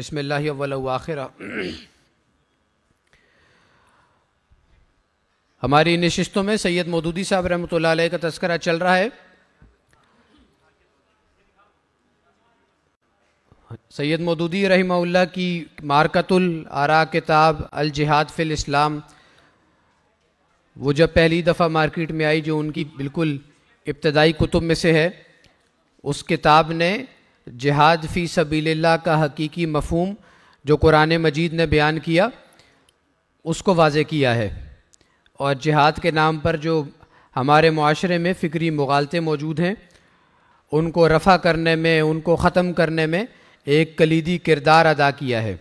بسم اللہ اول و آخرہ۔ ہماری نشستوں میں سید مودودی صاحب رحمۃ اللہ علیہ کا تذکرہ چل رہا ہے۔ سید مودودی رحمہ اللہ کی مارکۃ الآراء کتاب الجہاد فی الاسلام، وہ جب پہلی دفعہ مارکیٹ میں آئی، جو ان کی بالکل ابتدائی کتب میں سے ہے، اس کتاب نے جہاد فی سبیل اللہ کا حقیقی مفہوم جو قرآن مجید نے بیان کیا اس کو واضح کیا ہے، اور جہاد کے نام پر جو ہمارے معاشرے میں فکری مغالطے موجود ہیں ان کو رفع کرنے میں، ان کو ختم کرنے میں ایک کلیدی کردار ادا کیا ہے۔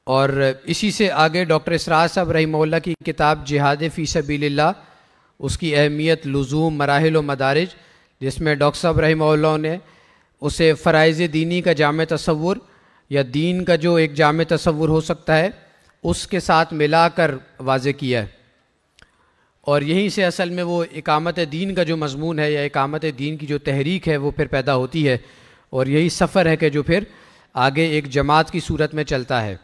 اور اسی سے آگے ڈاکٹر اسرار صاحب رحمہ اللہ کی کتاب جہاد فی سبیل اللہ، اس کی اہمیت، لزوم، مراحل و مدارج، جس میں ڈاکٹر صاحب رحمہ اللہ نے اسے فرائض دینی کا جامع تصور یا دین کا جو ایک جامع تصور ہو سکتا ہے اس کے ساتھ ملا کر واضح کیا ہے، اور یہیں سے اصل میں وہ اقامت دین کا جو مضمون ہے یا اقامت دین کی جو تحریک ہے وہ پھر پیدا ہوتی ہے، اور یہی سفر ہے کہ جو پھر آگے ایک جماعت کی صورت میں چلتا ہے۔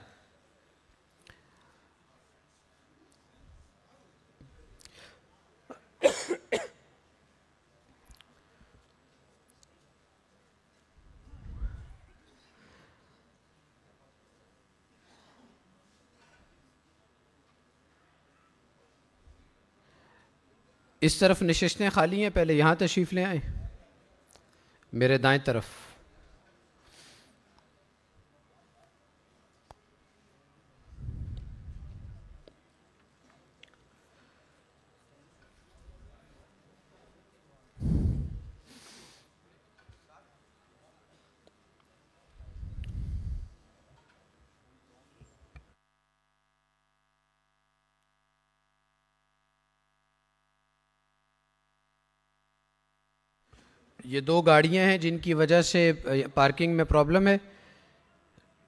اس طرف نشستیں خالی ہیں، پہلے یہاں تشریف لے آئیں، میرے دائیں طرف۔ یہ دو گاڑیاں ہیں جن کی وجہ سے پارکنگ میں پرابلم ہے۔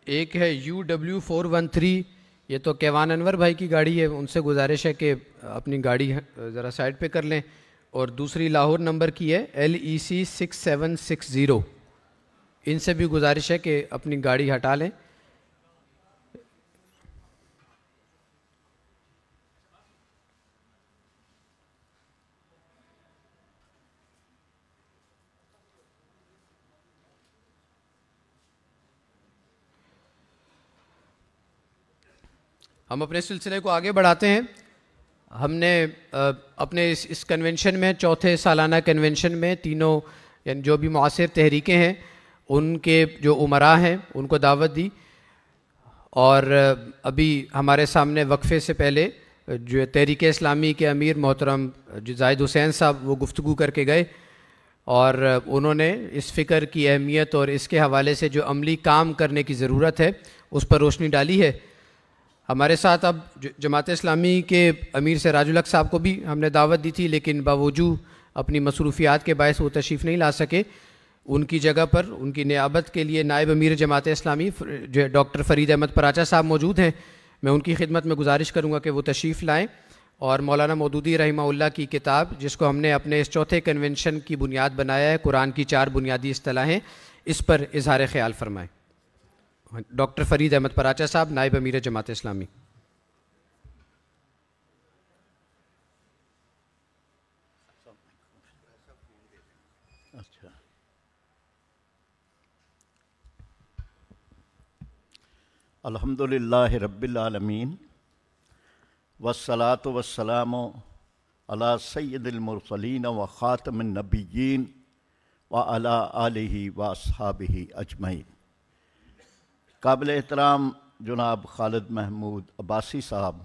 ایک ہے UW413، یہ تو کیوان انور بھائی کی گاڑی ہے، ان سے گزارش ہے کہ اپنی گاڑی ذرا سائڈ پہ کر لیں، اور دوسری لاہور نمبر کی ہے LEC 6760، ان سے بھی گزارش ہے کہ اپنی گاڑی ہٹا لیں۔ ہم اپنے سلسلے کو آگے بڑھاتے ہیں۔ ہم نے اپنے اس کنونشن میں، چوتھے سالانہ کنونشن میں، تینوں یعنی جو بھی معاصر تحریکیں ہیں ان کے جو عمراء ہیں ان کو دعوت دی، اور ابھی ہمارے سامنے وقفے سے پہلے جو تحریک اسلامی کے امیر محترم زاہد حسین صاحب وہ گفتگو کر کے گئے، اور انہوں نے اس فکر کی اہمیت اور اس کے حوالے سے جو عملی کام کرنے کی ضرورت ہے اس پر روشنی ڈالی ہے۔ ہمارے ساتھ اب جماعت اسلامی کے امیر سراج الحق صاحب کو بھی ہم نے دعوت دی تھی، لیکن باوجود اپنی مصروفیات کے باعث وہ تشریف نہیں لا سکے۔ ان کی جگہ پر ان کی نیابت کے لیے نائب امیر جماعت اسلامی جو ڈاکٹر فرید احمد پراچا صاحب موجود ہیں، میں ان کی خدمت میں گزارش کروں گا کہ وہ تشریف لائیں، اور مولانا مودودی رحمہ اللہ کی کتاب، جس کو ہم نے اپنے اس چوتھے کنونشن کی بنیاد بنایا ہے، قرآن کی 4 بنیادی اصطلاحیں، اس پر اظہار خیال فرمائیں۔ ڈاکٹر فرید احمد پراچا صاحب، نائب امیر جماعت اسلامی۔ الحمدللہ رب العالمین، والصلاة والسلام علی سید المرسلین و خاتم النبیین وعلی آلہ واصحابہ اجمعین۔ قابل احترام جناب خالد محمود عباسی صاحب،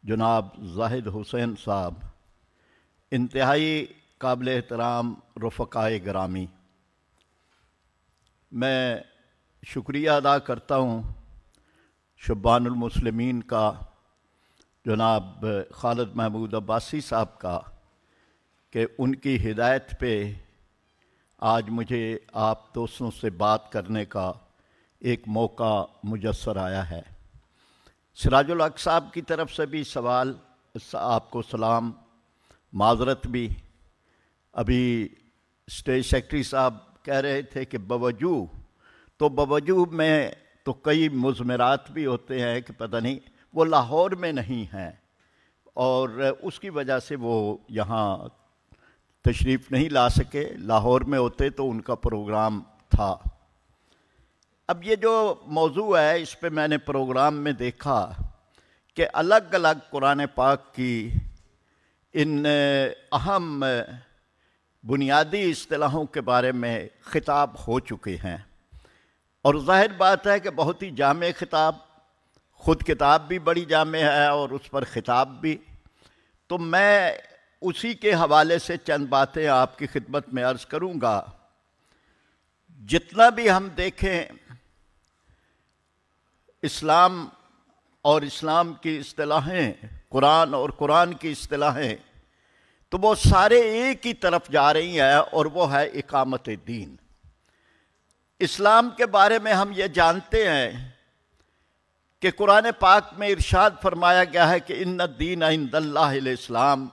جناب زاہد حسین صاحب، انتہائی قابل احترام رفقائے گرامی، میں شکریہ ادا کرتا ہوں شبان المسلمین کا، جناب خالد محمود عباسی صاحب کا، کہ ان کی ہدایت پہ آج مجھے آپ دوستوں سے بات کرنے کا ایک موقع میسر آیا ہے۔ سراج الحق صاحب کی طرف سے بھی سوال، آپ کو سلام، معذرت بھی، ابھی اسٹیج سیکرٹری صاحب کہہ رہے تھے کہ بوجوہ، تو بوجوہ میں تو کئی مضمرات بھی ہوتے ہیں کہ پتہ نہیں وہ لاہور میں نہیں ہیں، اور اس کی وجہ سے وہ یہاں تشریف نہیں لا سکے. لاہور میں ہوتے تو ان کا پروگرام تھا. اب یہ جو موضوع ہے اس پہ میں نے پروگرام میں دیکھا کہ الگ الگ قرآن پاک کی ان اہم بنیادی اصطلاحوں کے بارے میں خطاب ہو چکے ہیں، اور ظاہر بات ہے کہ بہت ہی جامع خطاب، خود کتاب بھی بڑی جامع ہے اور اس پر خطاب بھی. تو میں اسی کے حوالے سے چند باتیں آپ کی خدمت میں عرض کروں گا. جتنا بھی ہم دیکھیں اسلام اور اسلام کی اصطلاحیں، قرآن اور قرآن کی اصطلاحیں، تو وہ سارے ایک ہی طرف جا رہی ہیں، اور وہ ہے اقامت دین. اسلام کے بارے میں ہم یہ جانتے ہیں کہ قرآن پاک میں ارشاد فرمایا گیا ہے کہ ان الدین عند اللہ الاسلام،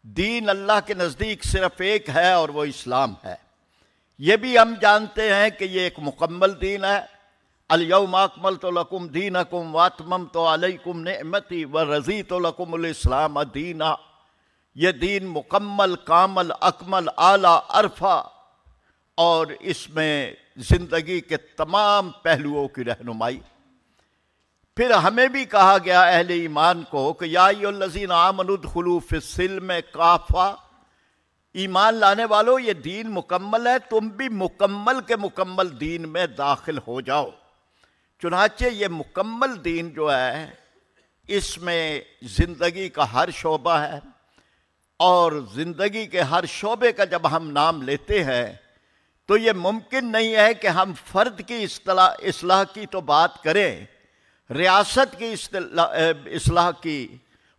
دین اللہ کے نزدیک صرف ایک ہے اور وہ اسلام ہے. یہ بھی ہم جانتے ہیں کہ یہ ایک مکمل دین ہے. الیوم اکملت لکم دینکم واتممت علیکم نعمتی ورضیت لکم الاسلام دینا. یہ دین مکمل، کامل، اکمل، اعلیٰ، عرفہ، اور اس میں زندگی کے تمام پہلوؤں کی رہنمائی. پھر ہمیں بھی کہا گیا اہل ایمان کو کہ یا ایھا الذین آمنوا ادخلوا فی السلم کافہ، ایمان لانے والو یہ دین مکمل ہے، تم بھی مکمل کے مکمل دین میں داخل ہو جاؤ. چنانچہ یہ مکمل دین جو ہے اس میں زندگی کا ہر شعبہ ہے، اور زندگی کے ہر شعبے کا جب ہم نام لیتے ہیں تو یہ ممکن نہیں ہے کہ ہم فرد کی اصلاح کی تو بات کریں، ریاست کی اصلاح کی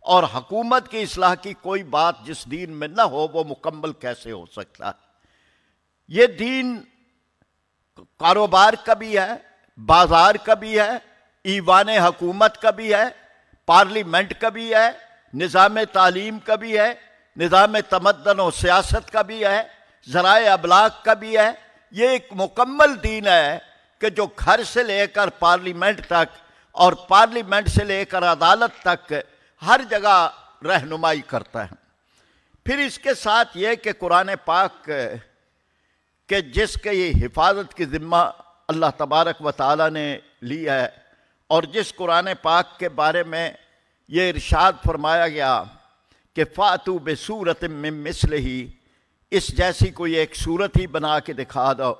اور حکومت کی اصلاح کی کوئی بات جس دین میں نہ ہو وہ مکمل کیسے ہو سکتا ہے؟ یہ دین کاروبار کا بھی ہے، بازار کا بھی ہے، ایوان حکومت کا بھی ہے، پارلیمنٹ کا بھی ہے، نظام تعلیم کا بھی ہے، نظام تمدن و سیاست کا بھی ہے، ذرائع ابلاغ کا بھی ہے. یہ ایک مکمل دین ہے کہ جو گھر سے لے کر پارلیمنٹ تک اور پارلیمنٹ سے لے کر عدالت تک ہر جگہ رہنمائی کرتا ہے. پھر اس کے ساتھ یہ کہ قرآن پاک کہ جس کے یہ حفاظت کی ذمہ اللہ تبارک و تعالیٰ نے لی ہے، اور جس قرآن پاک کے بارے میں یہ ارشاد فرمایا گیا کہ فَأْتُوا بِسُورَةٍ مِّن مِّثْلِهِ، اس جیسی کوئی ایک صورت ہی بنا کے دکھا دو،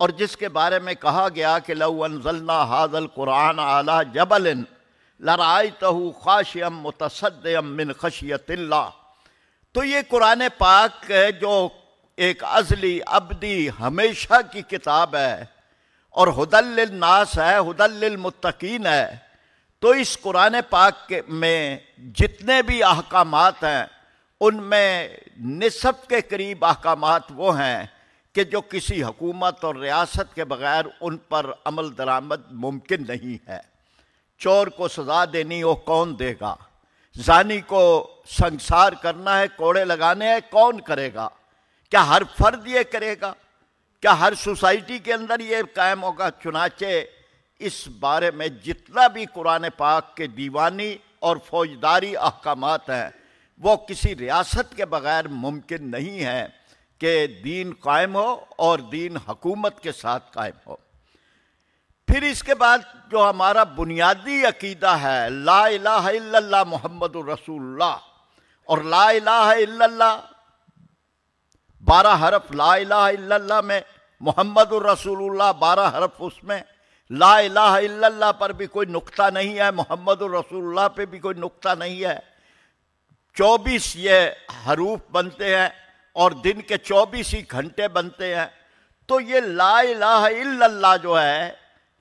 اور جس کے بارے میں کہا گیا کہ لَوْ أَنزَلْنَا هَذَا الْقُرْآنَ عَلَى جَبَلٍ لَرَأَيْتَهُ خَاشِعًا مُتَصَدِّعًا مِّن خَشْيَةِ اللَّهِ. تو یہ قرآن پاک جو ایک ازلی ابدی ہمیشہ کی کتاب ہے اور ھدی للناس ہے، ھدی للمتقین ہے، تو اس قرآن پاک میں جتنے بھی احکامات ہیں ان میں نصف کے قریب احکامات وہ ہیں کہ جو کسی حکومت اور ریاست کے بغیر ان پر عمل درآمد ممکن نہیں ہے. چور کو سزا دینی ہو کون دے گا؟ زانی کو سنگسار کرنا ہے، کوڑے لگانے ہیں، کون کرے گا؟ کیا ہر فرد یہ کرے گا؟ کیا ہر سوسائٹی کے اندر یہ قائم ہوگا؟ چنانچہ اس بارے میں جتنا بھی قرآن پاک کے دیوانی اور فوجداری احکامات ہیں وہ کسی ریاست کے بغیر ممکن نہیں ہے کہ دین قائم ہو اور دین حکومت کے ساتھ قائم ہو. پھر اس کے بعد جو ہمارا بنیادی عقیدہ ہے لا الہ الا اللہ محمد الرسول اللہ، اور لا الہ الا اللہ 12 حرف لا الہ الا اللہ میں، محمد الرسول اللہ 12 حرف اس میں. لا الہ الا اللہ پر بھی کوئی نقطہ نہیں ہے، محمد الرسول اللہ پہ بھی کوئی نقطہ نہیں ہے. 24 یہ حروف بنتے ہیں اور دن کے 24 ہی گھنٹے بنتے ہیں. تو یہ لا الہ الا اللہ جو ہے،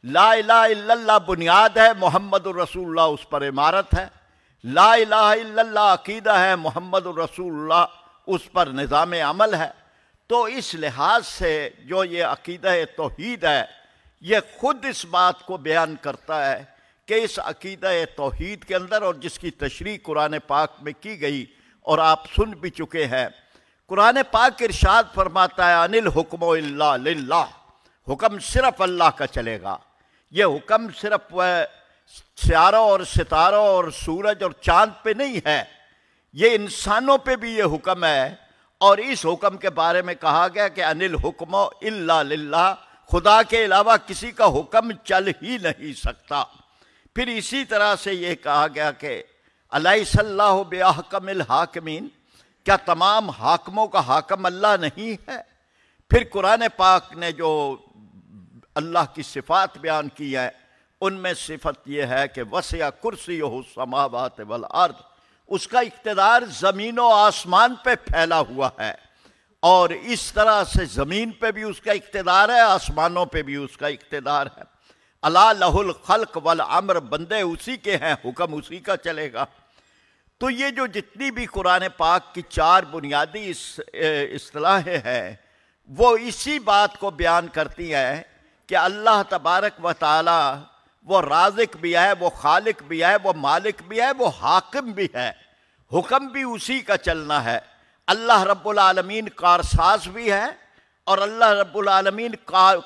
لا الہ الا اللہ بنیاد ہے، محمد الرسول اللہ اس پر عمارت ہے. لا الہ الا اللہ عقیدہ ہے، محمد الرسول اللہ اس پر نظام عمل ہے. تو اس لحاظ سے جو یہ عقیدہ توحید ہے یہ خود اس بات کو بیان کرتا ہے کہ اس عقیدہ توحید کے اندر، اور جس کی تشریح قرآن پاک میں کی گئی اور آپ سن بھی چکے ہیں، قرآن پاک ارشاد فرماتا ہے انل حکم الا للہ، حکم صرف اللہ کا چلے گا۔ یہ حکم صرف سیاروں اور ستاروں اور سورج اور چاند پہ نہیں ہے، یہ انسانوں پہ بھی یہ حکم ہے۔ اور اس حکم کے بارے میں کہا گیا کہ انل حکم الا للہ، خدا کے علاوہ کسی کا حکم چل ہی نہیں سکتا۔ پھر اسی طرح سے یہ کہا گیا کہ الیس اللہ باحکم الحاکمین، کیا تمام حاکموں کا حاکم اللہ نہیں ہے؟ پھر قرآن پاک نے جو اللہ کی صفات بیان کی ہے ان میں صفت یہ ہے کہ وسع کرسیہ السماوات والارض، اس کا اقتدار زمین و آسمان پہ پھیلا ہوا ہے، اور اس طرح سے زمین پہ بھی اس کا اقتدار ہے، آسمانوں پہ بھی اس کا اقتدار ہے۔ الا لہ الخلق والامر، بندے اسی کے ہیں، حکم اسی کا چلے گا۔ تو یہ جو جتنی بھی قرآن پاک کی چار بنیادی اصطلاحیں ہیں وہ اسی بات کو بیان کرتی ہیں کہ اللہ تبارک و تعالی وہ رازق بھی ہے، وہ خالق بھی ہے، وہ مالک بھی ہے، وہ حاکم بھی ہے، حکم بھی اسی کا چلنا ہے۔ اللہ رب العالمین کارساز بھی ہے اور اللہ رب العالمین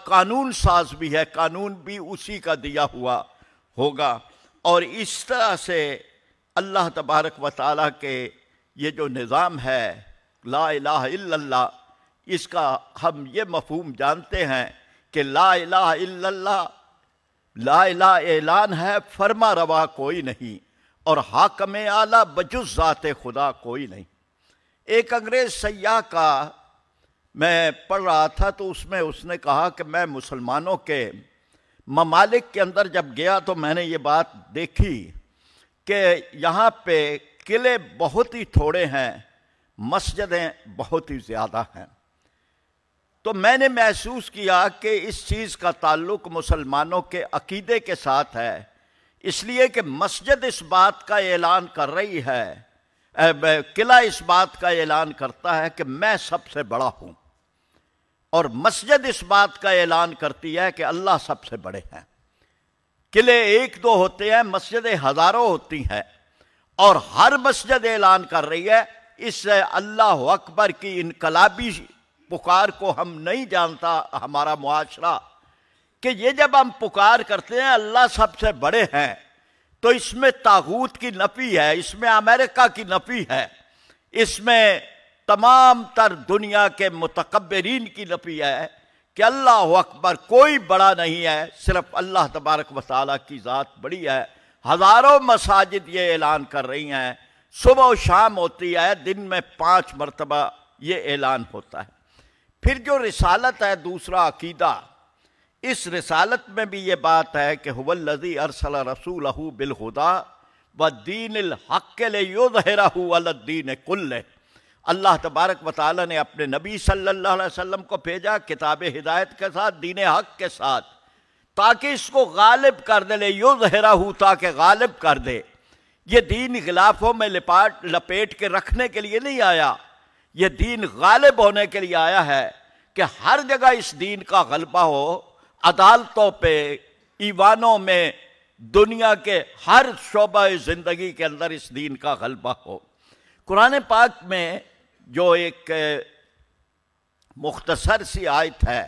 قانون ساز بھی ہے، قانون بھی اسی کا دیا ہوا ہوگا۔ اور اس طرح سے اللہ تبارک و تعالیٰ کے یہ جو نظام ہے لا الہ الا اللہ، اس کا ہم یہ مفہوم جانتے ہیں کہ لا الہ الا اللہ، لا الہ اعلان ہے فرما روا کوئی نہیں، اور حاکم اعلیٰ بجز ذات خدا کوئی نہیں۔ ایک انگریز سیاح کا میں پڑھ رہا تھا تو اس نے کہا کہ میں مسلمانوں کے ممالک کے اندر جب گیا تو میں نے یہ بات دیکھی کہ یہاں پہ قلعے بہت ہی تھوڑے ہیں، مسجدیں بہت ہی زیادہ ہیں۔ تو میں نے محسوس کیا کہ اس چیز کا تعلق مسلمانوں کے عقیدے کے ساتھ ہے، اس لیے کہ مسجد اس بات کا اعلان کر رہی ہے، قلعہ اس بات کا اعلان کرتا ہے کہ میں سب سے بڑا ہوں، اور مسجد اس بات کا اعلان کرتی ہے کہ اللہ سب سے بڑے ہیں۔ قلعے ایک دو ہوتے ہیں، مسجدیں ہزاروں ہوتی ہیں، اور ہر مسجد اعلان کر رہی ہے۔ اس اللہ اکبر کی انقلابی پکار کو ہم نہیں جانتا ہمارا معاشرہ، کہ یہ جب ہم پکار کرتے ہیں اللہ سب سے بڑے ہیں تو اس میں طاغوت کی نفی ہے، اس میں امریکہ کی نفی ہے، اس میں تمام تر دنیا کے متکبرین کی نفی ہے کہ اللہ اکبر کوئی بڑا نہیں ہے، صرف اللہ تبارک و تعالیٰ کی ذات بڑی ہے۔ ہزاروں مساجد یہ اعلان کر رہی ہیں، صبح و شام ہوتی ہے، دن میں 5 مرتبہ یہ اعلان ہوتا ہے۔ پھر جو رسالت ہے دوسرا عقیدہ، اس رسالت میں بھی یہ بات ہے کہ هو الذی ارسل رسولہ بالہدی والدین الحق لیظہرہ علی الدین کلہ، اللہ تبارک و تعالیٰ نے اپنے نبی صلی اللہ علیہ وسلم کو بھیجا کتاب ہدایت کے ساتھ، دین حق کے ساتھ، تاکہ اس کو غالب کر دے، لیظہرہ، تاکہ غالب کر دے۔ یہ دین غلافوں میں لپیٹ کے رکھنے کے لیے نہیں آیا، یہ دین غالب ہونے کے لیے آیا ہے کہ ہر جگہ اس دین کا غلبہ ہو، عدالتوں پہ، ایوانوں میں، دنیا کے ہر شعبہ زندگی کے اندر اس دین کا غلبہ ہو۔ قرآن پاک میں جو ایک مختصر سی آیت ہے،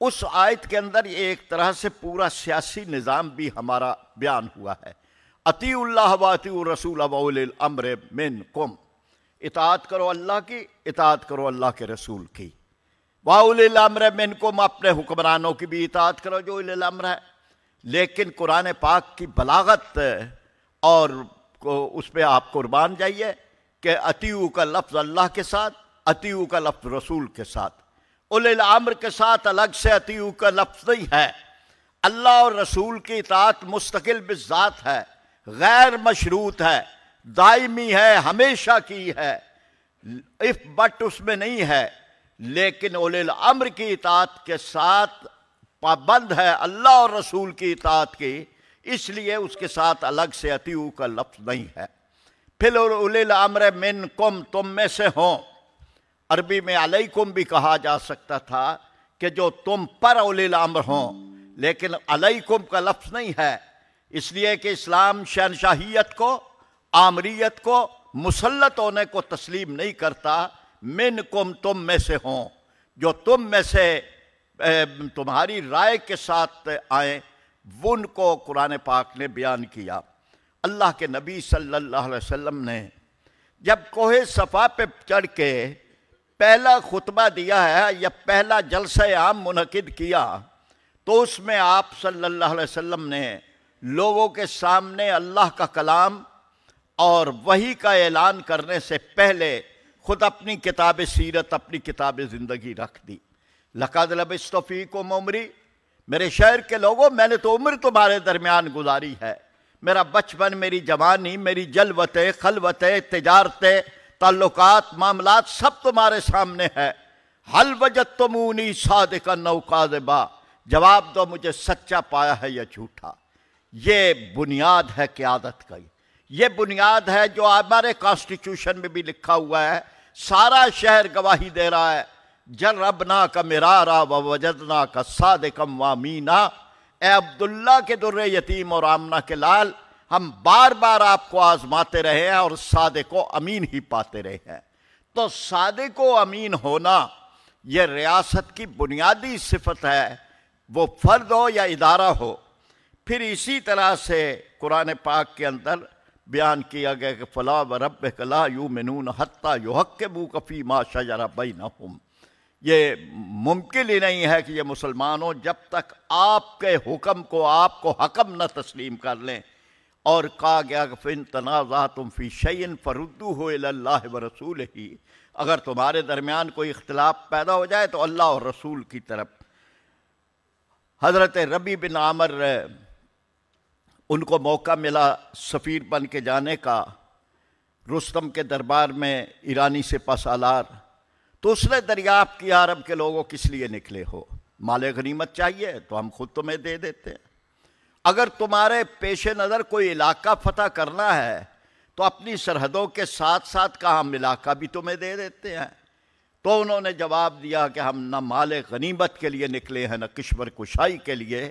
اس آیت کے اندر ایک طرح سے پورا سیاسی نظام بھی ہمارا بیان ہوا ہے۔ اطیعوا اللہ واطیعوا الرسول واولی الامر منکم، اطاعت کرو اللہ کی، اطاعت کرو اللہ کے رسول کی۔ واولی الامر منکم، اپنے حکمرانوں کی بھی اطاعت کرو جو اولی الامر ہے۔ لیکن قرآن پاک کی بلاغت اور اس پہ آپ قربان جائیے کہ اطیعوا کا لفظ اللہ کے ساتھ، اطیعوا کا لفظ رسول کے ساتھ، اولی الامر کے ساتھ الگ سے اطیعوا کا لفظ نہیں ہے۔ اللہ اور رسول کی اطاعت مستقل بالذات ہے، غیر مشروط ہے، دائمی ہے، ہمیشہ کی ہے، اف بٹ اس میں نہیں ہے۔ لیکن اولی الامر کی اطاعت کے ساتھ پابند ہے اللہ اور رسول کی اطاعت کی، اس لیے اس کے ساتھ الگ سے اطیعوا کا لفظ نہیں ہے۔ پھر اولی الامر منکم، تم میں سے ہوں، عربی میں علیکم بھی کہا جا سکتا تھا کہ جو تم پر اولی الامر ہوں، لیکن علیکم کا لفظ نہیں ہے، اس لیے کہ اسلام شہنشاہیت کو، آمریت کو، مسلط ہونے کو تسلیم نہیں کرتا۔ منکم تم میں سے ہوں، جو تم میں سے تمہاری رائے کے ساتھ آئیں، ان کو قرآن پاک نے بیان کیا۔ اللہ کے نبی صلی اللہ علیہ وسلم نے جب کوہ صفا پہ چڑھ کے پہلا خطبہ دیا ہے یا پہلا جلسہ عام منعقد کیا، تو اس میں آپ صلی اللہ علیہ وسلم نے لوگوں کے سامنے اللہ کا کلام اور وحی کا اعلان کرنے سے پہلے خود اپنی کتاب سیرت، اپنی کتاب زندگی رکھ دی۔ لَقَدْ لَبِثْتُ فِيكُمْ عُمْرِي، میرے شہر کے لوگوں میں نے تو عمر تمہارے درمیان گزاری ہے، میرا بچپن، میری جوانی، میری جلوتیں، خلوتیں، تجارتیں، تعلقات، معاملات سب تمہارے سامنے ہے۔ حل وجدتمونی صادقا او کاذبا، جواب دو مجھے سچا پایا ہے یا جھوٹا۔ یہ بنیاد ہے قیادت کا، یہ بنیاد ہے جو ہمارے کانسٹیٹیوشن میں بھی لکھا ہوا ہے۔ سارا شہر گواہی دے رہا ہے، جربناک مرارا ووجدناک صادقا وامینا۔ اے عبداللہ کے در یتیم اور آمنہ کے لال، ہم بار بار آپ کو آزماتے رہے ہیں اور صادق و امین ہی پاتے رہے ہیں۔ تو صادق و امین ہونا یہ ریاست کی بنیادی صفت ہے، وہ فرد ہو یا ادارہ ہو۔ پھر اسی طرح سے قرآن پاک کے اندر بیان کیا گیا کہ فَلَا وَرَبِّكَ لَا يُؤْمِنُونَ حَتَّى يُحَكِّمُوكَ فِي مَا شَجَرَ بَيْنَهُمْ۔ یہ ممکن ہی نہیں ہے کہ یہ مسلمان ہوں جب تک آپ کے حکم کو، آپ کو حکم نہ تسلیم کر لیں۔ اور کہا گیا کہ فَإِن تَنَازَعْتُمْ فِي شَيْءٍ فَرُدُّوهُ إِلَى اللَّهِ وَرَسُولِهِ، اگر تمہارے درمیان کوئی اختلاف پیدا ہو جائے تو اللہ اور رسول کی طرف۔ حضرت ربیع بن عامر ان کو موقع ملا سفیر بن کے جانے کا رستم کے دربار میں ایرانی سپہ سالار، تو اس نے دریافت کیا عرب کے لوگوں کس لیے نکلے ہو؟ مال غنیمت چاہیے تو ہم خود تمہیں دے دیتے ہیں، اگر تمہارے پیش نظر کوئی علاقہ فتح کرنا ہے تو اپنی سرحدوں کے ساتھ ساتھ کا ہم علاقہ بھی تمہیں دے دیتے ہیں۔ تو انہوں نے جواب دیا کہ ہم نہ مال غنیمت کے لیے نکلے ہیں نہ کشور کشائی کے لیے،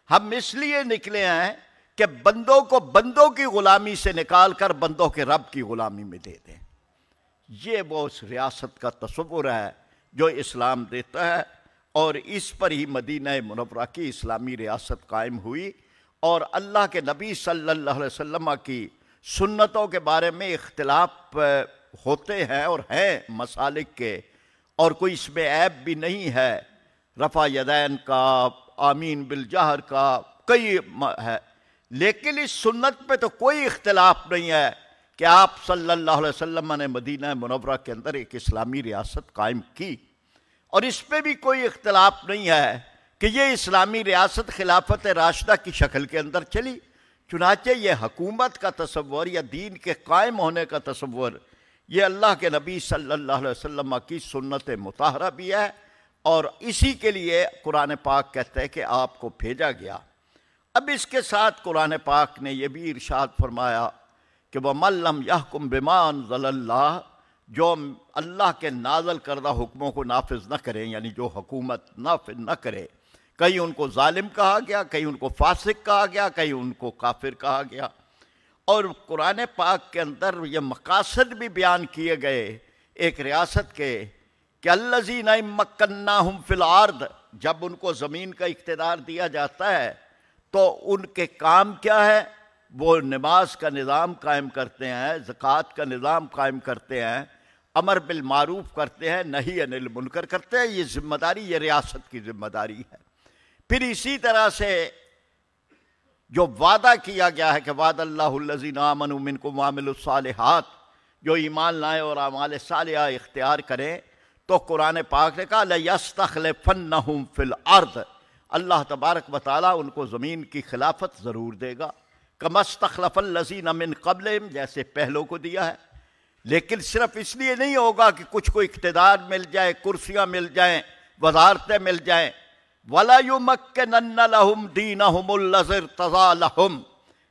ہم اس لیے نکلے ہیں کہ بندوں کو بندوں کی غلامی سے نکال کر بندوں کے رب کی غلامی میں دے دیں۔ یہ وہ اس ریاست کا تصور ہے جو اسلام دیتا ہے، اور اس پر ہی مدینہ منورہ کی اسلامی ریاست قائم ہوئی۔ اور اللہ کے نبی صلی اللہ علیہ وسلم کی سنتوں کے بارے میں اختلاف ہوتے ہیں اور ہیں مسالک کے، اور کوئی اس میں عیب بھی نہیں ہے، رفع یدین کا، آمین بالجہر کا، کئی ہے، لیکن اس سنت پہ تو کوئی اختلاف نہیں ہے کہ آپ صلی اللہ علیہ وسلم نے مدینہ منورہ کے اندر ایک اسلامی ریاست قائم کی، اور اس پہ بھی کوئی اختلاف نہیں ہے کہ یہ اسلامی ریاست خلافت راشدہ کی شکل کے اندر چلی۔ چنانچہ یہ حکومت کا تصور یا دین کے قائم ہونے کا تصور یہ اللہ کے نبی صلی اللہ علیہ وسلم کی سنت مطہرہ بھی ہے، اور اسی کے لیے قرآن پاک کہتے ہیں کہ آپ کو بھیجا گیا۔ اب اس کے ساتھ قرآن پاک نے یہ بھی ارشاد فرمایا کہ وَمَن لَّمْ يَحْكُم بِمَا أَنزَلَ اللَّهُ، جو اللہ کے نازل کردہ حکموں کو نافذ نہ کریں، یعنی جو حکومت نافذ نہ کرے، کہیں ان کو ظالم کہا گیا، کہیں ان کو فاسق کہا گیا، کہیں ان کو کافر کہا گیا۔ اور قرآن پاک کے اندر یہ مقاصد بھی بیان کیے گئے ایک ریاست کے کہ الذین مکناہم فی الارض، جب ان کو زمین کا اقتدار دیا جاتا ہے تو ان کے کام کیا ہے؟ وہ نماز کا نظام قائم کرتے ہیں، زکوٰۃ کا نظام قائم کرتے ہیں، امر بالمعروف کرتے ہیں، نہی عن المنکر کرتے ہیں۔ یہ ذمہ داری، یہ ریاست کی ذمہ داری ہے۔ پھر اسی طرح سے جو وعدہ کیا گیا ہے کہ وعد اللہ الذین آمنوا منکم وعملوا الصالحات، جو ایمان لائیں اور اعمال صالحہ اختیار کریں، تو قرآن پاک نے کہا لَيَسْتَخْلِفَنَّهُمْ فِي الْأَرْضِ، اللہ تبارک و تعالیٰ ان کو زمین کی خلافت ضرور دے گا، كَمَا اسْتَخْلَفَ الَّذِينَ مِن قَبْلِهِمْ، جیسے پہلوں کو دیا ہے۔ لیکن صرف اس لیے نہیں ہوگا کہ کچھ کو اقتدار مل جائے، کرسیاں مل جائیں، وزارتیں مل جائیں۔ وَلَا يُمَكِّنَنَّ لَهُمْ دِينَهُمُ الَّذِي ارْتَضَىٰ لَهُمْ،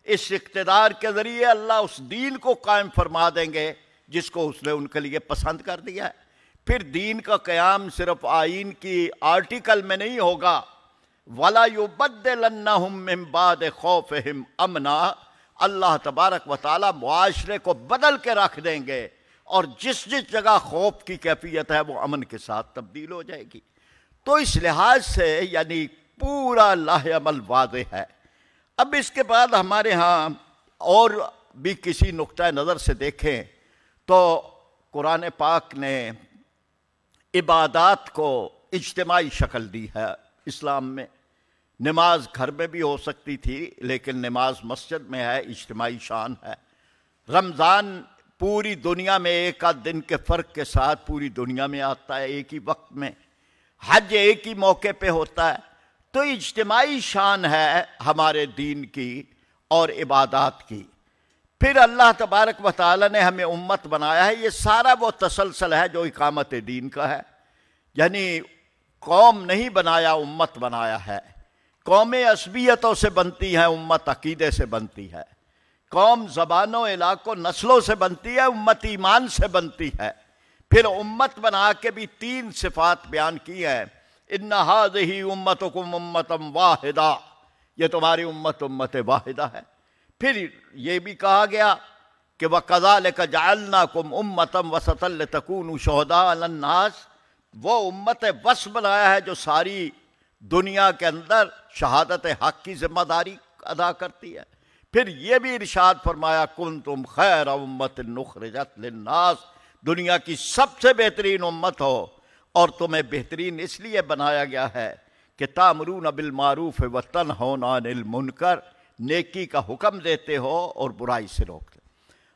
اس اقتدار کے ذریعے اللہ اس دین کو قائم فرما دیں گے جس کو اس نے ان کے لیے پسند کر دیا ہے۔ پھر دین کا قیام صرف آئین کی آرٹیکل میں نہیں ہوگا، وَلَا يُبَدِّلَنَّهُمْ مِن بَعْدِ خَوْفِهِمْ أَمْنًا، اللہ تبارک و تعالیٰ معاشرے کو بدل کے رکھ دیں گے، اور جس جس جگہ خوف کی کیفیت ہے وہ امن کے ساتھ تبدیل ہو جائے گی۔ تو اس لحاظ سے یعنی پورا لاہ عمل واضح ہے۔ اب اس کے بعد ہمارے ہاں اور بھی کسی نقطہ نظر سے دیکھیں تو قرآن پاک نے عبادات کو اجتماعی شکل دی ہے اسلام میں۔ نماز گھر میں بھی ہو سکتی تھی لیکن نماز مسجد میں ہے، اجتماعی شان ہے۔ رمضان پوری دنیا میں ایک آدھ دن کے فرق کے ساتھ پوری دنیا میں آتا ہے ایک ہی وقت میں، حج ایک ہی موقع پہ ہوتا ہے، تو اجتماعی شان ہے ہمارے دین کی اور عبادات کی۔ پھر اللہ تبارک و تعالی نے ہمیں امت بنایا ہے، یہ سارا وہ تسلسل ہے جو اقامت دین کا ہے، یعنی قوم نہیں بنایا، امت بنایا ہے۔ قومیں عصبیتوں سے بنتی ہیں، امت عقیدے سے بنتی ہے۔ قوم زبانوں، علاقوں، نسلوں سے بنتی ہے، امت ایمان سے بنتی ہے۔ پھر امت بنا کے بھی 3 صفات بیان کی ہیں، ان ھذہ امتکم امۃ واحدہ، یہ تمہاری امت واحدہ ہے۔ پھر یہ بھی کہا گیا کہ وَكَذَلِكَ جَعَلْنَاكُمْ أُمَّةً وَسَطًا لِتَكُونُوا شُهَدَاءَ عَلَى النَّاسِ، وہ امت وسط بنایا ہے جو ساری دنیا کے اندر شہادت حق کی ذمہ داری ادا کرتی ہے۔ پھر یہ بھی ارشاد فرمایا کنتم خیر امت اخرجت للناس، دنیا کی سب سے بہترین امت ہو، اور تمہیں بہترین اس لیے بنایا گیا ہے کہ تامرون بالمعروف وتنہون عن المنکر، نیکی کا حکم دیتے ہو اور برائی سے روکتے۔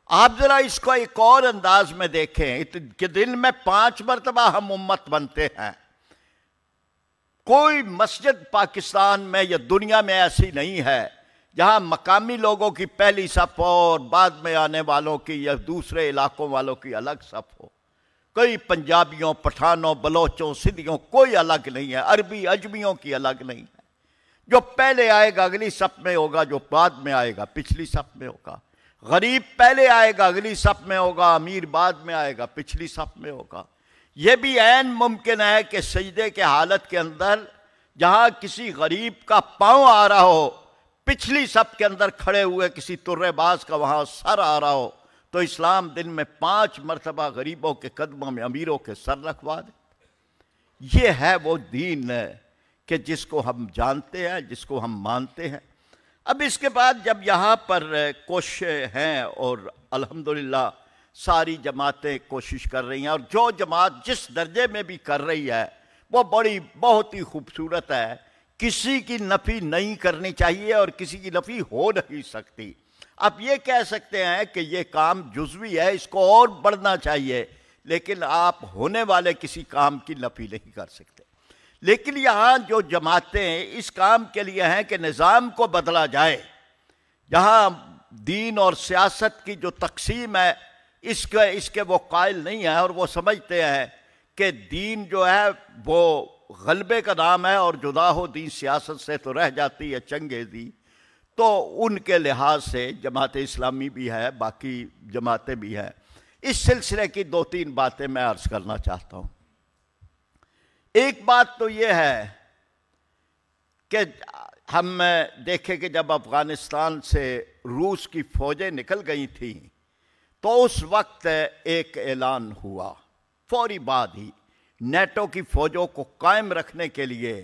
آپ ذرا اس کو ایک اور انداز میں دیکھیں کہ دن میں 5 مرتبہ ہم امت بنتے ہیں۔ کوئی مسجد پاکستان میں یا دنیا میں ایسی نہیں ہے جہاں مقامی لوگوں کی پہلی صف ہو اور بعد میں آنے والوں کی یا دوسرے علاقوں والوں کی الگ صف ہو۔ کوئی پنجابیوں، پٹھانوں، بلوچوں، سندھیوں کوئی الگ نہیں ہے، عربی اجمیوں کی الگ نہیں ہے۔ جو پہلے آئے گا اگلی صف میں ہوگا، جو بعد میں آئے گا پچھلی صف میں ہوگا۔ غریب پہلے آئے گا اگلی صف میں ہوگا، امیر بعد میں آئے گا پچھلی صف میں ہوگا۔ یہ بھی عین ممکن ہے کہ سجدے کے حالت کے اندر جہاں کسی غریب کا پاؤں آ رہا ہو، پچھلی صف کے اندر کھڑے ہوئے کسی ترے باز کا وہاں سر آ رہا ہو، تو اسلام دن میں 5 مرتبہ غریبوں کے قدموں میں امیروں کے سر رکھوا دے۔ یہ ہے وہ دین کہ جس کو ہم جانتے ہیں، جس کو ہم مانتے ہیں۔ اب اس کے بعد جب یہاں پر کوششیں ہیں اور الحمدللہ ساری جماعتیں کوشش کر رہی ہیں، اور جو جماعت جس درجے میں بھی کر رہی ہے وہ بہت ہی خوبصورت ہے، کسی کی نفی نہیں کرنی چاہیے اور کسی کی نفی ہو نہیں سکتی۔ اب یہ کہہ سکتے ہیں کہ یہ کام جزوی ہے، اس کو اور بڑھنا چاہیے، لیکن آپ ہونے والے کسی کام کی نفی نہیں کر سکتے۔ لیکن یہاں جو جماعتیں اس کام کے لیے ہیں کہ نظام کو بدلا جائے، جہاں دین اور سیاست کی جو تقسیم ہے اس کے وہ قائل نہیں ہیں، اور وہ سمجھتے ہیں کہ دین جو ہے وہ غلبے کا نام ہے اور جدا ہو دین سیاست سے تو رہ جاتی ہے چنگیزی، تو ان کے لحاظ سے جماعت اسلامی بھی ہے، باقی جماعتیں بھی ہیں۔ اس سلسلے کی 2-3 باتیں میں عرض کرنا چاہتا ہوں۔ ایک بات تو یہ ہے کہ ہم دیکھیں کہ جب افغانستان سے روس کی فوجیں نکل گئی تھیں تو اس وقت ایک اعلان ہوا، فوری بعد ہی نیٹو کی فوجوں کو قائم رکھنے کے لیے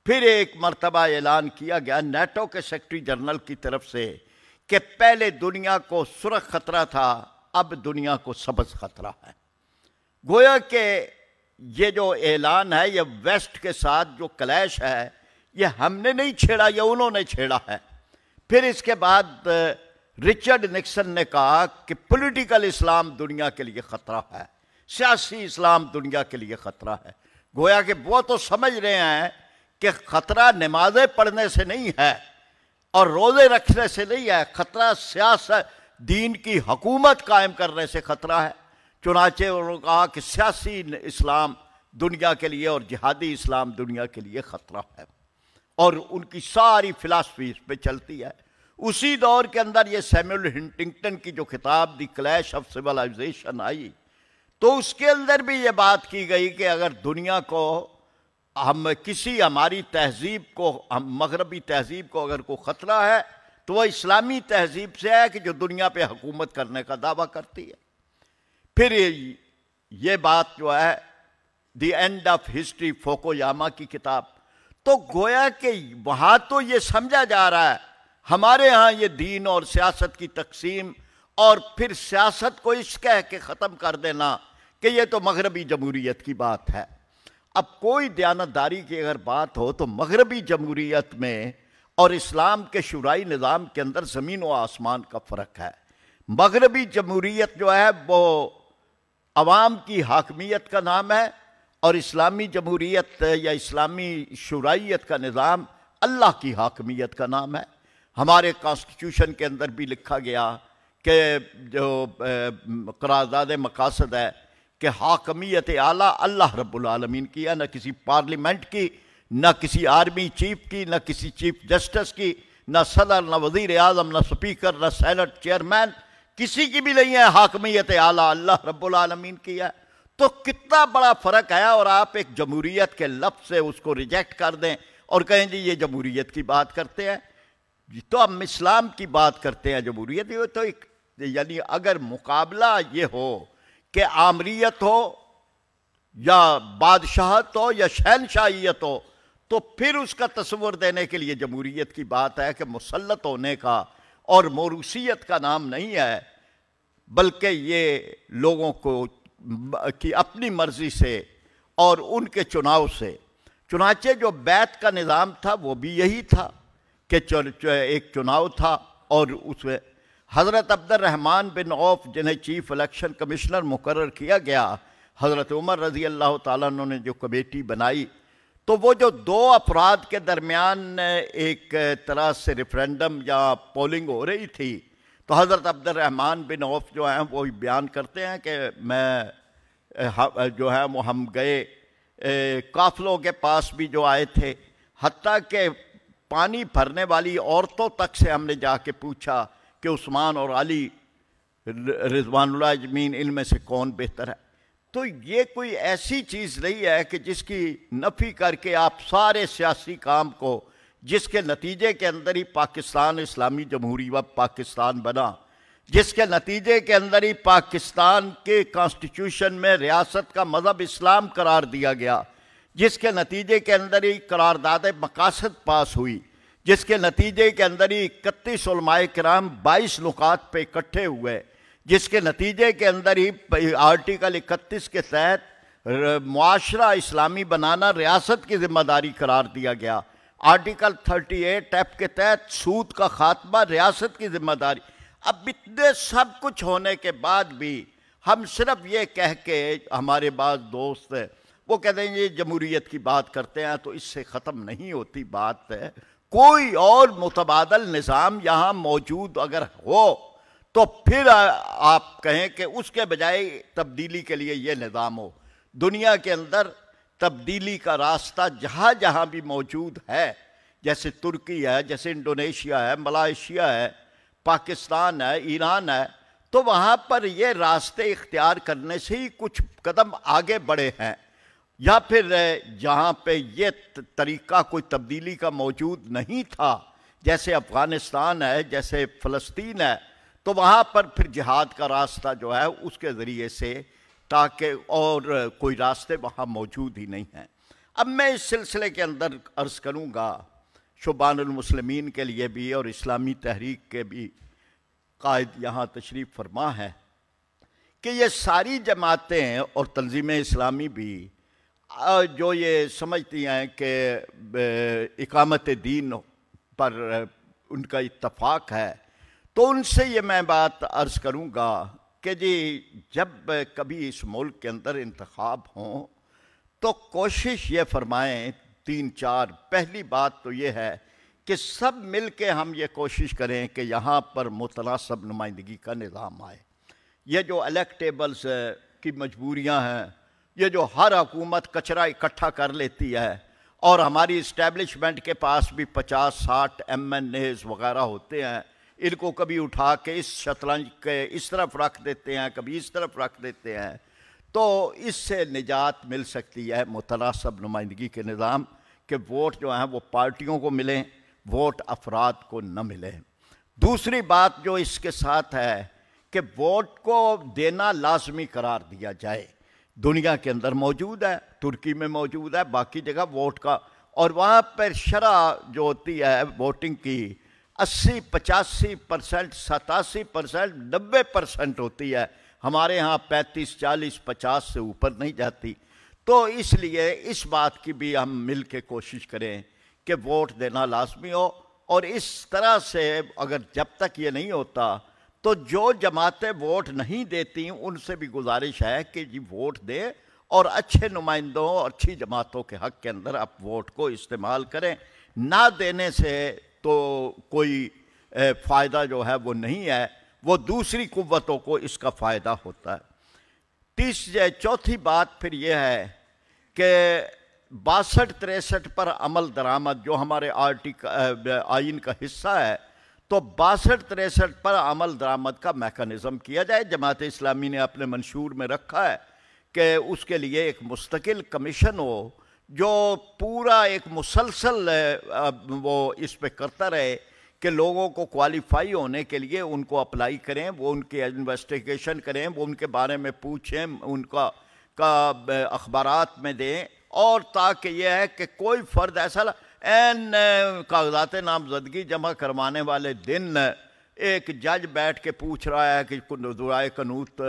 پھر ایک مرتبہ اعلان کیا گیا نیٹو کے سیکرٹری جنرل کی طرف سے کہ پہلے دنیا کو سرخ خطرہ تھا، اب دنیا کو سبز خطرہ ہے۔ گویا کہ یہ جو اعلان ہے یہ ویسٹ کے ساتھ جو کلیش ہے یہ ہم نے نہیں چھیڑا، یہ انہوں نے چھیڑا ہے۔ پھر اس کے بعد رچرڈ نکسن نے کہا کہ پولیٹیکل اسلام دنیا کے لیے خطرہ ہے، سیاسی اسلام دنیا کے لیے خطرہ ہے۔ گویا کہ وہ تو سمجھ رہے ہیں کہ خطرہ نمازیں پڑھنے سے نہیں ہے اور روزے رکھنے سے نہیں ہے، خطرہ سیاست دین کی حکومت قائم کرنے سے خطرہ ہے۔ چنانچہ انہوں نے کہا کہ سیاسی اسلام دنیا کے لیے اور جہادی اسلام دنیا کے لیے خطرہ ہے، اور ان کی ساری فلسفی اس پہ چلتی ہے۔ اسی دور کے اندر یہ سیموئل ہنٹنگٹن کی جو کتاب دی کلیش آف سیولائزیشن آئی تو اس کے اندر بھی یہ بات کی گئی کہ اگر دنیا کو ہم کسی ہماری تہذیب کو، ہم مغربی تہذیب کو اگر کوئی خطرہ ہے تو وہ اسلامی تہذیب سے ہے کہ جو دنیا پہ حکومت کرنے کا دعویٰ کرتی ہے۔ پھر یہ بات جو ہے دی اینڈ آف ہسٹری فوکویاما کی کتاب، تو گویا کہ وہاں تو یہ سمجھا جا رہا ہے ہمارے ہاں یہ دین اور سیاست کی تقسیم اور پھر سیاست کو اس کہہ کے ختم کر دینا کہ یہ تو مغربی جمہوریت کی بات ہے۔ اب کوئی دیانتداری کی اگر بات ہو تو مغربی جمہوریت میں اور اسلام کے شورائی نظام کے اندر زمین و آسمان کا فرق ہے۔ مغربی جمہوریت جو ہے وہ عوام کی حاکمیت کا نام ہے، اور اسلامی جمہوریت یا اسلامی شورائیت کا نظام اللہ کی حاکمیت کا نام ہے۔ ہمارے کانسٹیٹیوشن کے اندر بھی لکھا گیا کہ جو قرارداد مقاصد ہے کہ حاکمیت اعلیٰ اللہ رب العالمین کی ہے، نہ کسی پارلیمنٹ کی، نہ کسی آرمی چیف کی، نہ کسی چیف جسٹس کی، نہ صدر، نہ وزیر اعظم، نہ سپیکر، نہ سینٹ چیئرمین، کسی کی بھی نہیں ہے۔ حاکمیت اعلیٰ اللہ رب العالمین کی ہے۔ تو کتنا بڑا فرق ہے، اور آپ ایک جمہوریت کے لفظ سے اس کو ریجیکٹ کر دیں اور کہیں جی یہ جمہوریت کی بات کرتے ہیں، تو ہم اسلام کی بات کرتے ہیں جمہوریت۔ یہ تو ایک یعنی اگر مقابلہ یہ ہو کہ آمریت ہو یا بادشاہت ہو یا شہنشاہیت ہو، تو پھر اس کا تصور دینے کے لیے جمہوریت کی بات ہے کہ مسلط ہونے کا اور موروثیت کا نام نہیں ہے، بلکہ یہ لوگوں کو کی اپنی مرضی سے اور ان کے چناؤ سے۔ چنانچہ جو بیعت کا نظام تھا وہ بھی یہی تھا کہ ایک چناؤ تھا، اور اس میں حضرت عبد الرحمن بن عوف جنہیں چیف الیکشن کمشنر مقرر کیا گیا، حضرت عمر رضی اللہ تعالیٰ عنہ نے جو کمیٹی بنائی، تو وہ جو دو افراد کے درمیان ایک طرح سے ریفرینڈم یا پولنگ ہو رہی تھی، تو حضرت عبد الرحمن بن عوف جو ہیں وہ بیان کرتے ہیں کہ میں جو ہے وہ ہم گئے قافلوں کے پاس بھی جو آئے تھے، حتیٰ کہ پانی بھرنے والی عورتوں تک سے ہم نے جا کے پوچھا کہ عثمان اور علی رضوان اللہ اجمعین ان میں سے کون بہتر ہے۔ تو یہ کوئی ایسی چیز نہیں ہے کہ جس کی نفی کر کے آپ سارے سیاسی کام کو، جس کے نتیجے کے اندر ہی پاکستان اسلامی جمہوریہ پاکستان بنا، جس کے نتیجے کے اندر ہی پاکستان کے کانسٹیٹیوشن میں ریاست کا مذہب اسلام قرار دیا گیا، جس کے نتیجے کے اندر ہی قرارداد مقاصد پاس ہوئی، جس کے نتیجے کے اندر ہی 31 علماء کرام 22 نکات پہ اکٹھے ہوئے، جس کے نتیجے کے اندر ہی آرٹیکل 31 کے تحت معاشرہ اسلامی بنانا ریاست کی ذمہ داری قرار دیا گیا، آرٹیکل 38 ایپ کے تحت سود کا خاتمہ ریاست کی ذمہ داری۔ اب اتنے سب کچھ ہونے کے بعد بھی ہم صرف یہ کہہ کے، ہمارے بعض دوست وہ کہتے ہیں یہ جمہوریت کی بات کرتے ہیں، تو اس سے ختم نہیں ہوتی بات ہے۔ کوئی اور متبادل نظام یہاں موجود اگر ہو تو پھر آپ کہیں کہ اس کے بجائے تبدیلی کے لیے یہ نظام ہو۔ دنیا کے اندر تبدیلی کا راستہ جہاں جہاں بھی موجود ہے، جیسے ترکی ہے، جیسے انڈونیشیا ہے، ملائیشیا ہے، پاکستان ہے، ایران ہے، تو وہاں پر یہ راستے اختیار کرنے سے ہی کچھ قدم آگے بڑھے ہیں۔ یا پھر جہاں پہ یہ طریقہ کوئی تبدیلی کا موجود نہیں تھا، جیسے افغانستان ہے، جیسے فلسطین ہے، تو وہاں پر پھر جہاد کا راستہ جو ہے اس کے ذریعے سے، تاکہ اور کوئی راستے وہاں موجود ہی نہیں ہیں۔ اب میں اس سلسلے کے اندر عرض کروں گا شبان المسلمین کے لیے بھی اور اسلامی تحریک کے بھی قائد یہاں تشریف فرما ہے کہ یہ ساری جماعتیں اور تنظیم اسلامی بھی جو یہ سمجھتی ہیں کہ اقامت دین پر ان کا اتفاق ہے، تو ان سے یہ میں بات عرض کروں گا کہ جی جب کبھی اس ملک کے اندر انتخاب ہوں تو کوشش یہ فرمائیں 3-4۔ پہلی بات تو یہ ہے کہ سب مل کے ہم یہ کوشش کریں کہ یہاں پر متناسب نمائندگی کا نظام آئے۔ یہ جو الیکٹیبلز کی مجبوریاں ہیں، یہ جو ہر حکومت کچرا اکٹھا کر لیتی ہے، اور ہماری اسٹیبلشمنٹ کے پاس بھی 50-60 MNAs وغیرہ ہوتے ہیں، ان کو کبھی اٹھا کے اس شطرنج کے اس طرف رکھ دیتے ہیں، کبھی اس طرف رکھ دیتے ہیں، تو اس سے نجات مل سکتی ہے متناسب نمائندگی کے نظام، کہ ووٹ جو ہیں وہ پارٹیوں کو ملیں، ووٹ افراد کو نہ ملیں۔ دوسری بات جو اس کے ساتھ ہے کہ ووٹ کو دینا لازمی قرار دیا جائے. دنیا کے اندر موجود ہے، ترکی میں موجود ہے، باقی جگہ ووٹ کا، اور وہاں پر شرح جو ہوتی ہے ووٹنگ کی 80 85%، 87%، 90% ہوتی ہے. ہمارے ہاں 35 40 50 سے اوپر نہیں جاتی. تو اس لیے اس بات کی بھی ہم مل کے کوشش کریں کہ ووٹ دینا لازمی ہو. اور اس طرح سے اگر جب تک یہ نہیں ہوتا تو جو جماعتیں ووٹ نہیں دیتی ان سے بھی گزارش ہے کہ جی ووٹ دیں اور اچھے نمائندوں اور اچھی جماعتوں کے حق کے اندر آپ ووٹ کو استعمال کریں. نہ دینے سے تو کوئی فائدہ جو ہے وہ نہیں ہے، وہ دوسری قوتوں کو اس کا فائدہ ہوتا ہے. چوتھی بات پھر یہ ہے کہ 62-63 پر عمل درآمد جو ہمارے آئین کا حصہ ہے، تو 62-63 پر عمل درآمد کا میکانزم کیا جائے. جماعت اسلامی نے اپنے منشور میں رکھا ہے کہ اس کے لیے ایک مستقل کمیشن ہو جو پورا ایک مسلسل وہ اس پہ کرتا رہے کہ لوگوں کو کوالیفائی ہونے کے لیے ان کو اپلائی کریں، وہ ان کے انویسٹیگیشن کریں، وہ ان کے بارے میں پوچھیں، ان کا اخبارات میں دیں. اور تاکہ یہ ہے کہ کوئی فرد ایسا کاغذات نامزدگی جمع کروانے والے دن ایک جج بیٹھ کے پوچھ رہا ہے کہ دعائے قنوت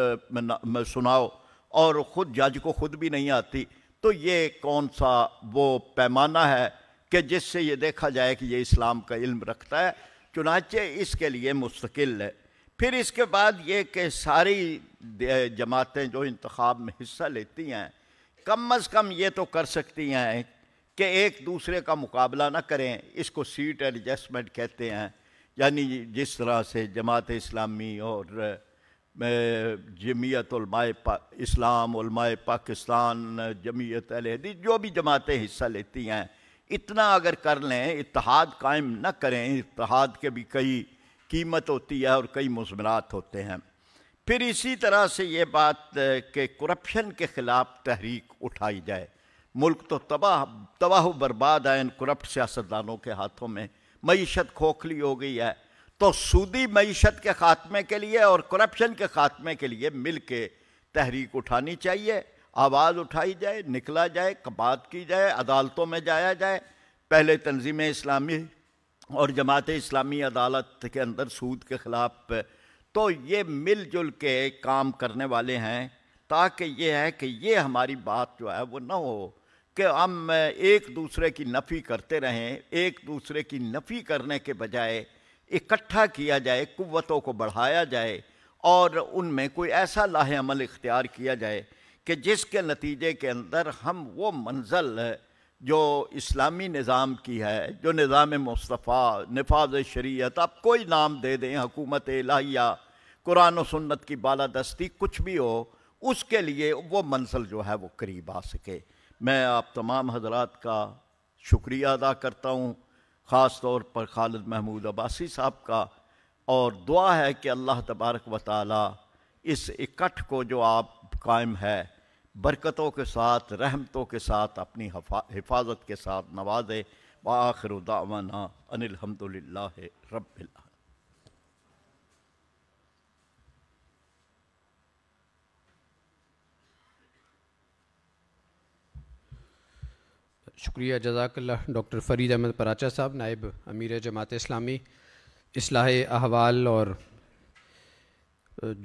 سناؤ، اور خود جج کو خود بھی نہیں آتی. تو یہ کون سا وہ پیمانہ ہے کہ جس سے یہ دیکھا جائے کہ یہ اسلام کا علم رکھتا ہے. چنانچہ اس کے لیے مستقل ہے. پھر اس کے بعد یہ کہ ساری جماعتیں جو انتخاب میں حصہ لیتی ہیں کم از کم یہ تو کر سکتی ہیں کہ ایک دوسرے کا مقابلہ نہ کریں. اس کو سیٹ ایڈجسٹمنٹ کہتے ہیں. یعنی جس طرح سے جماعت اسلامی اور جمعیت علماء اسلام، علماء پاکستان، جمعیت اہل حدیث، جو بھی جماعتیں حصہ لیتی ہیں، اتنا اگر کر لیں، اتحاد قائم نہ کریں. اتحاد کے بھی کئی قیمت ہوتی ہے اور کئی مضمرات ہوتے ہیں. پھر اسی طرح سے یہ بات کہ کرپشن کے خلاف تحریک اٹھائی جائے. ملک تو تباہ و برباد ہے ان کرپٹ سیاستدانوں کے ہاتھوں میں. معیشت کھوکھلی ہو گئی ہے. تو سودی معیشت کے خاتمے کے لیے اور کرپشن کے خاتمے کے لیے مل کے تحریک اٹھانی چاہیے. آواز اٹھائی جائے، نکلا جائے، بات کی جائے، عدالتوں میں جایا جائے. پہلے تنظیم اسلامی اور جماعت اسلامی عدالت کے اندر سود کے خلاف. تو یہ مل جل کے کام کرنے والے ہیں تاکہ یہ ہے کہ یہ ہماری بات جو ہے وہ نہ ہو کہ ہم ایک دوسرے کی نفی کرتے رہیں. ایک دوسرے کی نفی کرنے کے بجائے اکٹھا کیا جائے، قوتوں کو بڑھایا جائے اور ان میں کوئی ایسا لاہ عمل اختیار کیا جائے کہ جس کے نتیجے کے اندر ہم وہ منزل جو اسلامی نظام کی ہے، جو نظام مصطفیٰ، نفاذ شریعت، آپ کوئی نام دے دیں، حکومت الہیہ، قرآن و سنت کی بالادستی، کچھ بھی ہو، اس کے لیے وہ منزل جو ہے وہ قریب آ سکے. میں آپ تمام حضرات کا شکریہ ادا کرتا ہوں، خاص طور پر خالد محمود عباسی صاحب کا، اور دعا ہے کہ اللہ تبارک و تعالی اس اکٹھ کو جو آپ قائم ہے برکتوں کے ساتھ، رحمتوں کے ساتھ، اپنی حفاظت کے ساتھ نوازے. وآخر دعوانا ان الحمدللہ رب العالمین. شکریہ، جزاک اللہ ڈاکٹر فرید احمد پراچا صاحب، نائب امیر جماعت اسلامی. اصلاح احوال اور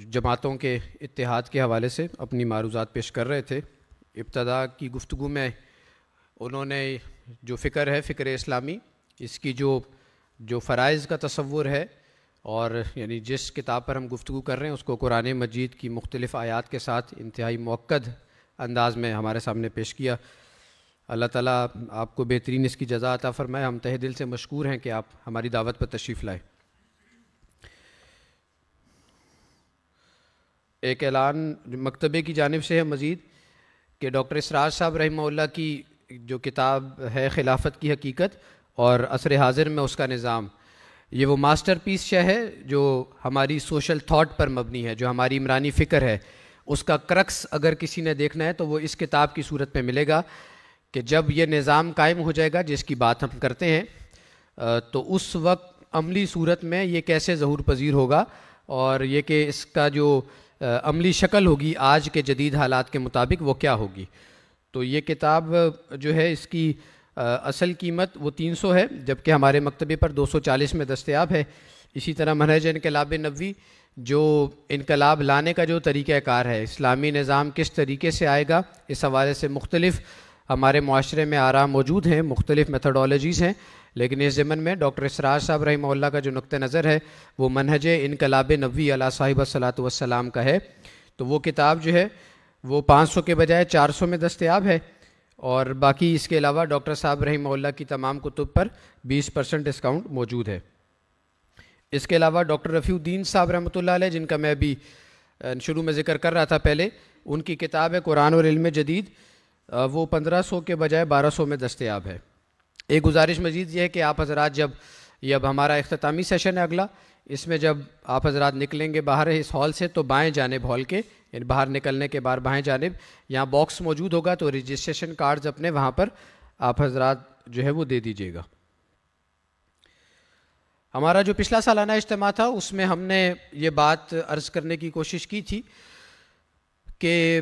جماعتوں کے اتحاد کے حوالے سے اپنی معروضات پیش کر رہے تھے. ابتدا کی گفتگو میں انہوں نے جو فکر ہے، فکر اسلامی، اس کی جو فرائض کا تصور ہے، اور یعنی جس کتاب پر ہم گفتگو کر رہے ہیں اس کو قرآن مجید کی مختلف آیات کے ساتھ انتہائی مؤکد انداز میں ہمارے سامنے پیش کیا. اللہ تعالیٰ آپ کو بہترین اس کی جزا عطا فرمائے. ہم تہہ دل سے مشکور ہیں کہ آپ ہماری دعوت پر تشریف لائے. ایک اعلان مکتبے کی جانب سے ہے مزید کہ ڈاکٹر اسراج صاحب رحمہ اللہ کی جو کتاب ہے خلافت کی حقیقت اور عصر حاضر میں اس کا نظام، یہ وہ ماسٹر پیس ہے جو ہماری سوشل تھاٹ پر مبنی ہے، جو ہماری عمرانی فکر ہے. اس کا کرکس اگر کسی نے دیکھنا ہے تو وہ اس کتاب کی صورت میں ملے گا کہ جب یہ نظام قائم ہو جائے گا جس کی بات ہم کرتے ہیں، تو اس وقت عملی صورت میں یہ کیسے ظہور پذیر ہوگا. اور یہ کہ اس کا جو عملی شکل ہوگی آج کے جدید حالات کے مطابق وہ کیا ہوگی. تو یہ کتاب جو ہے اس کی اصل قیمت وہ 300 ہے، جبکہ ہمارے مکتبے پر 240 میں دستیاب ہے. اسی طرح منہج انقلاب نبوی، جو انقلاب لانے کا جو طریقہ کار ہے، اسلامی نظام کس طریقے سے آئے گا، اس حوالے سے مختلف ہمارے معاشرے میں آراء موجود ہیں، مختلف میتھڈالوجیز ہیں، لیکن اس ضمن میں ڈاکٹر اسرار صاحب رحمہ اللہ کا جو نقطہ نظر ہے وہ منہج انقلاب نبوی علیہ صاحب الصلاۃ والسلام کا ہے. تو وہ کتاب جو ہے وہ 500 کے بجائے 400 میں دستیاب ہے، اور باقی اس کے علاوہ ڈاکٹر صاحب رحمہ اللہ کی تمام کتب پر 20% ڈسکاؤنٹ موجود ہے. اس کے علاوہ ڈاکٹر رفیع الدین صاحب رحمۃ اللہ علیہ، جن کا میں ابھی شروع میں ذکر کر رہا تھا پہلے، ان کی کتاب ہے قرآن اور علم جدید، وہ 1500 کے بجائے 1200 میں دستیاب ہے. ایک گزارش مزید یہ ہے کہ آپ حضرات جب یہ اب ہمارا اختتامی سیشن ہے اگلا، اس میں جب آپ حضرات نکلیں گے باہر اس ہال سے تو بائیں جانب ہال کے، یعنی باہر نکلنے کے بعد بائیں جانب یہاں باکس موجود ہوگا، تو رجسٹریشن کارڈز اپنے وہاں پر آپ حضرات جو ہے وہ دے دیجیے گا. ہمارا جو پچھلا سالانہ اجتماع تھا اس میں ہم نے یہ بات عرض کرنے کی کوشش کی تھی کہ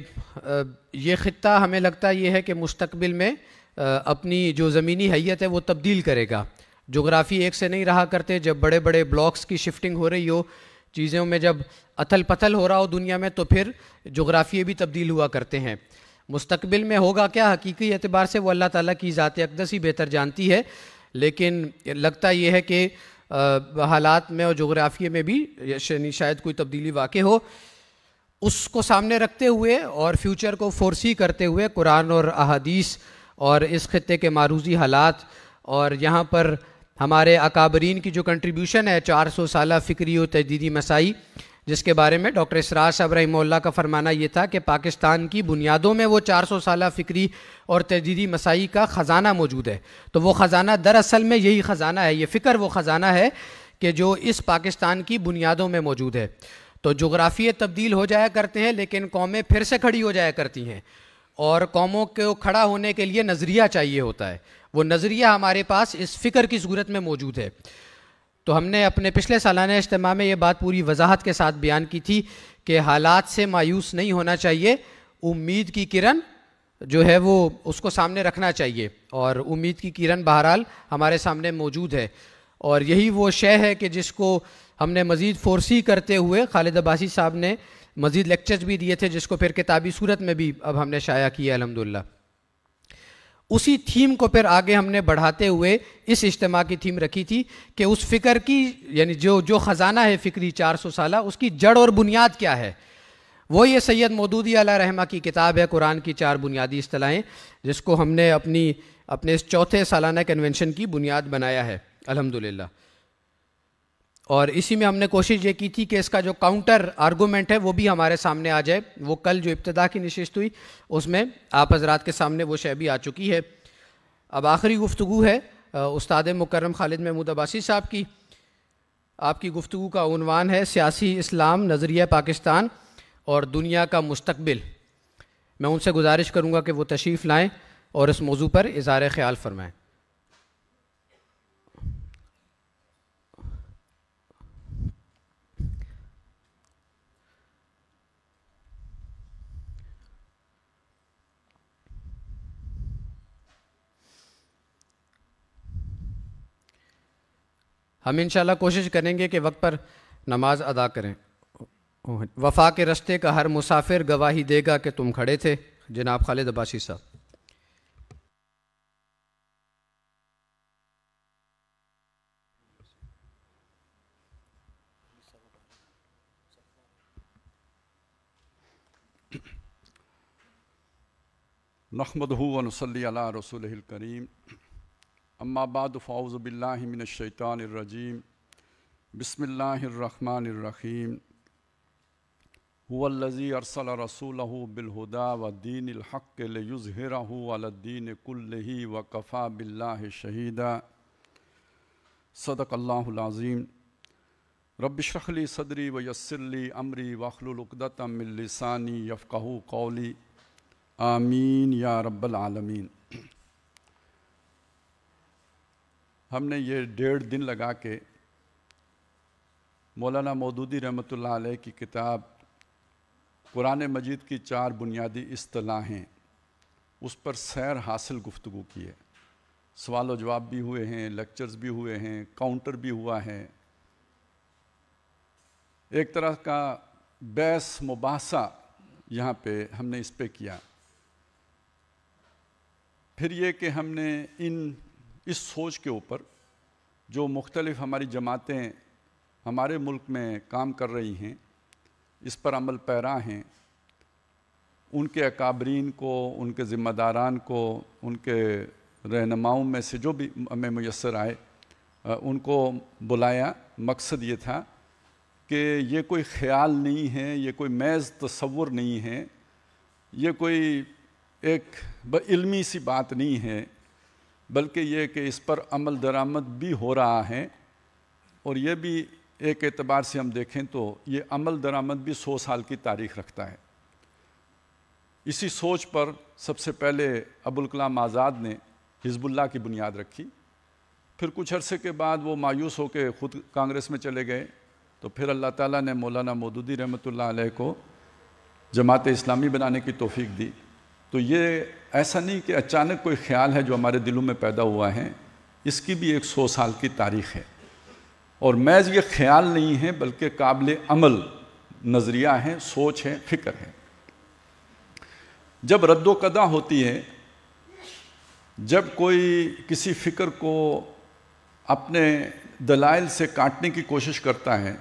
یہ خطہ ہمیں لگتا یہ ہے کہ مستقبل میں اپنی جو زمینی حیت ہے وہ تبدیل کرے گا. جغرافی ایک سے نہیں رہا کرتے، جب بڑے بڑے بلاکس کی شفٹنگ ہو رہی ہو، چیزوں میں جب اتھل پتھل ہو رہا ہو دنیا میں، تو پھر جغرافیے بھی تبدیل ہوا کرتے ہیں. مستقبل میں ہوگا کیا حقیقی اعتبار سے وہ اللہ تعالیٰ کی ذات اقدس ہی بہتر جانتی ہے، لیکن لگتا یہ ہے کہ حالات میں اور جغرافیے میں بھی شاید کوئی تبدیلی واقع ہو. اس کو سامنے رکھتے ہوئے اور فیوچر کو فورسی کرتے ہوئے قرآن اور احادیث اور اس خطے کے معروضی حالات اور یہاں پر ہمارے اکابرین کی جو کنٹریبیوشن ہے 400 سالہ فکری و تجدیدی مساعی، جس کے بارے میں ڈاکٹر اسرار صاحب رحمہ اللہ کا فرمانا یہ تھا کہ پاکستان کی بنیادوں میں وہ 400 سالہ فکری اور تجدیدی مساعی کا خزانہ موجود ہے. تو وہ خزانہ دراصل میں یہی خزانہ ہے، یہ فکر وہ خزانہ ہے کہ جو اس پاکستان کی بنیادوں میں موجود ہے. تو جغرافیے تبدیل ہو جایا کرتے ہیں لیکن قومیں پھر سے کھڑی ہو جایا کرتی ہیں، اور قوموں کو کھڑا ہونے کے لیے نظریہ چاہیے ہوتا ہے. وہ نظریہ ہمارے پاس اس فکر کی صورت میں موجود ہے. تو ہم نے اپنے پچھلے سالانہ اجتماع میں یہ بات پوری وضاحت کے ساتھ بیان کی تھی کہ حالات سے مایوس نہیں ہونا چاہیے، امید کی کرن جو ہے وہ اس کو سامنے رکھنا چاہیے، اور امید کی کرن بہرحال ہمارے سامنے موجود ہے. اور یہی وہ شے ہے کہ جس کو ہم نے مزید فورسی کرتے ہوئے، خالد عباسی صاحب نے مزید لیکچرز بھی دیے تھے جس کو پھر کتابی صورت میں بھی اب ہم نے شائع کیا الحمدللہ. اسی تھیم کو پھر آگے ہم نے بڑھاتے ہوئے اس اجتماع کی تھیم رکھی تھی کہ اس فکر کی، یعنی جو خزانہ ہے فکری 400 سالہ، اس کی جڑ اور بنیاد کیا ہے. وہ یہ سید مودودی علیہ رحمہ کی کتاب ہے قرآن کی 4 بنیادی اصطلاحیں، جس کو ہم نے اپنے اس چوتھے سالانہ کنونشن کی بنیاد بنایا ہے الحمدللہ. اور اسی میں ہم نے کوشش یہ کی تھی کہ اس کا جو کاؤنٹر آرگومنٹ ہے وہ بھی ہمارے سامنے آ جائے. وہ کل جو ابتدا کی نشست ہوئی اس میں آپ حضرات کے سامنے وہ شے بھی آ چکی ہے. اب آخری گفتگو ہے استاد مکرم خالد محمود عباسی صاحب کی. آپ کی گفتگو کا عنوان ہے سیاسی اسلام، نظریہ پاکستان اور دنیا کا مستقبل. میں ان سے گزارش کروں گا کہ وہ تشریف لائیں اور اس موضوع پر اظہار خیال فرمائیں. ہم انشاءاللہ کوشش کریں گے کہ وقت پر نماز ادا کریں. وفا کے رستے کا ہر مسافر گواہی دے گا کہ تم کھڑے تھے. جناب خالد عباسی صاحب. نحمدہ و نصلی علی رسولہ الکریم. اما بعد فاعوذ باللہ من الشیطان الرجیم. بسم اللہ الرحمن الرحیم. هو الذی ارسل رسولہ بالہدی ودین الحق لیظہرہ علی الدین کلہ وکفی باللہ شہیدا. صدق اللہ العظیم. رب اشرح لی صدری ویسر لی امری واحلل عقدۃ من لسانی یفقہوا قولی. آمین یا رب العالمین. ہم نے یہ 1.5 دن لگا کے مولانا مودودی رحمۃ اللہ علیہ کی کتاب قرآن مجید کی 4 بنیادی اصطلاحیں، اس پر سیر حاصل گفتگو کی ہے. سوال و جواب بھی ہوئے ہیں، لیکچرز بھی ہوئے ہیں، کاؤنٹر بھی ہوا ہے. ایک طرح کا بحث مباحثہ یہاں پہ ہم نے اس پہ کیا. پھر یہ کہ ہم نے اس سوچ کے اوپر جو مختلف ہماری جماعتیں ہمارے ملک میں کام کر رہی ہیں، اس پر عمل پیرا ہیں، ان کے اکابرین کو، ان کے ذمہ داران کو، ان کے رہنماؤں میں سے جو بھی ہمیں میسر آئے ان کو بلایا. مقصد یہ تھا کہ یہ کوئی خیال نہیں ہے، یہ کوئی محض تصور نہیں ہے، یہ کوئی ایک علمی سی بات نہیں ہے، بلکہ یہ کہ اس پر عمل درآمد بھی ہو رہا ہے. اور یہ بھی ایک اعتبار سے ہم دیکھیں تو یہ عمل درآمد بھی 100 سال کی تاریخ رکھتا ہے. اسی سوچ پر سب سے پہلے ابوالکلام آزاد نے حزب اللہ کی بنیاد رکھی. پھر کچھ عرصے کے بعد وہ مایوس ہو کے خود کانگریس میں چلے گئے. تو پھر اللہ تعالیٰ نے مولانا مودودی رحمۃ اللہ علیہ کو جماعت اسلامی بنانے کی توفیق دی. تو یہ ایسا نہیں کہ اچانک کوئی خیال ہے جو ہمارے دلوں میں پیدا ہوا ہے، اس کی بھی ایک 100 سال کی تاریخ ہے. اور محض یہ خیال نہیں ہے بلکہ قابل عمل نظریہ ہے، سوچ ہے، فکر ہے. جب رد و قدا ہوتی ہے، جب کوئی کسی فکر کو اپنے دلائل سے کاٹنے کی کوشش کرتا ہے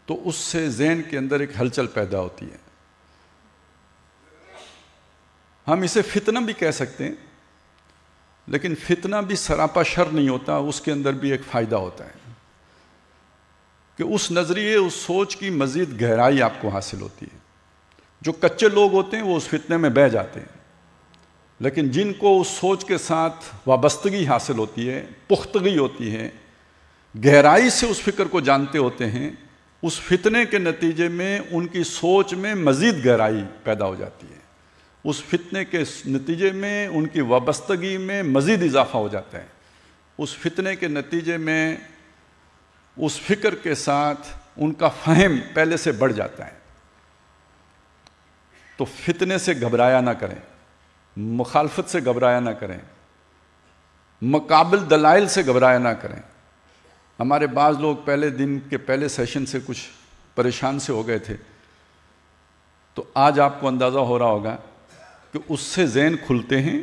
تو اس سے ذہن کے اندر ایک ہلچل پیدا ہوتی ہے. ہم اسے فتنہ بھی کہہ سکتے ہیں، لیکن فتنہ بھی سراپا شر نہیں ہوتا، اس کے اندر بھی ایک فائدہ ہوتا ہے کہ اس نظریے، اس سوچ کی مزید گہرائی آپ کو حاصل ہوتی ہے. جو کچے لوگ ہوتے ہیں وہ اس فتنے میں بہہ جاتے ہیں، لیکن جن کو اس سوچ کے ساتھ وابستگی حاصل ہوتی ہے، پختگی ہوتی ہے، گہرائی سے اس فکر کو جانتے ہوتے ہیں، اس فتنے کے نتیجے میں ان کی سوچ میں مزید گہرائی پیدا ہو جاتی ہے. اس فتنے کے نتیجے میں ان کی وابستگی میں مزید اضافہ ہو جاتا ہے. اس فتنے کے نتیجے میں اس فکر کے ساتھ ان کا فہم پہلے سے بڑھ جاتا ہے. تو فتنے سے گھبرایا نہ کریں، مخالفت سے گھبرایا نہ کریں، مقابل دلائل سے گھبرایا نہ کریں. ہمارے بعض لوگ پہلے دن کے پہلے سیشن سے کچھ پریشان سے ہو گئے تھے، تو آج آپ کو اندازہ ہو رہا ہوگا کہ اس سے ذہن کھلتے ہیں،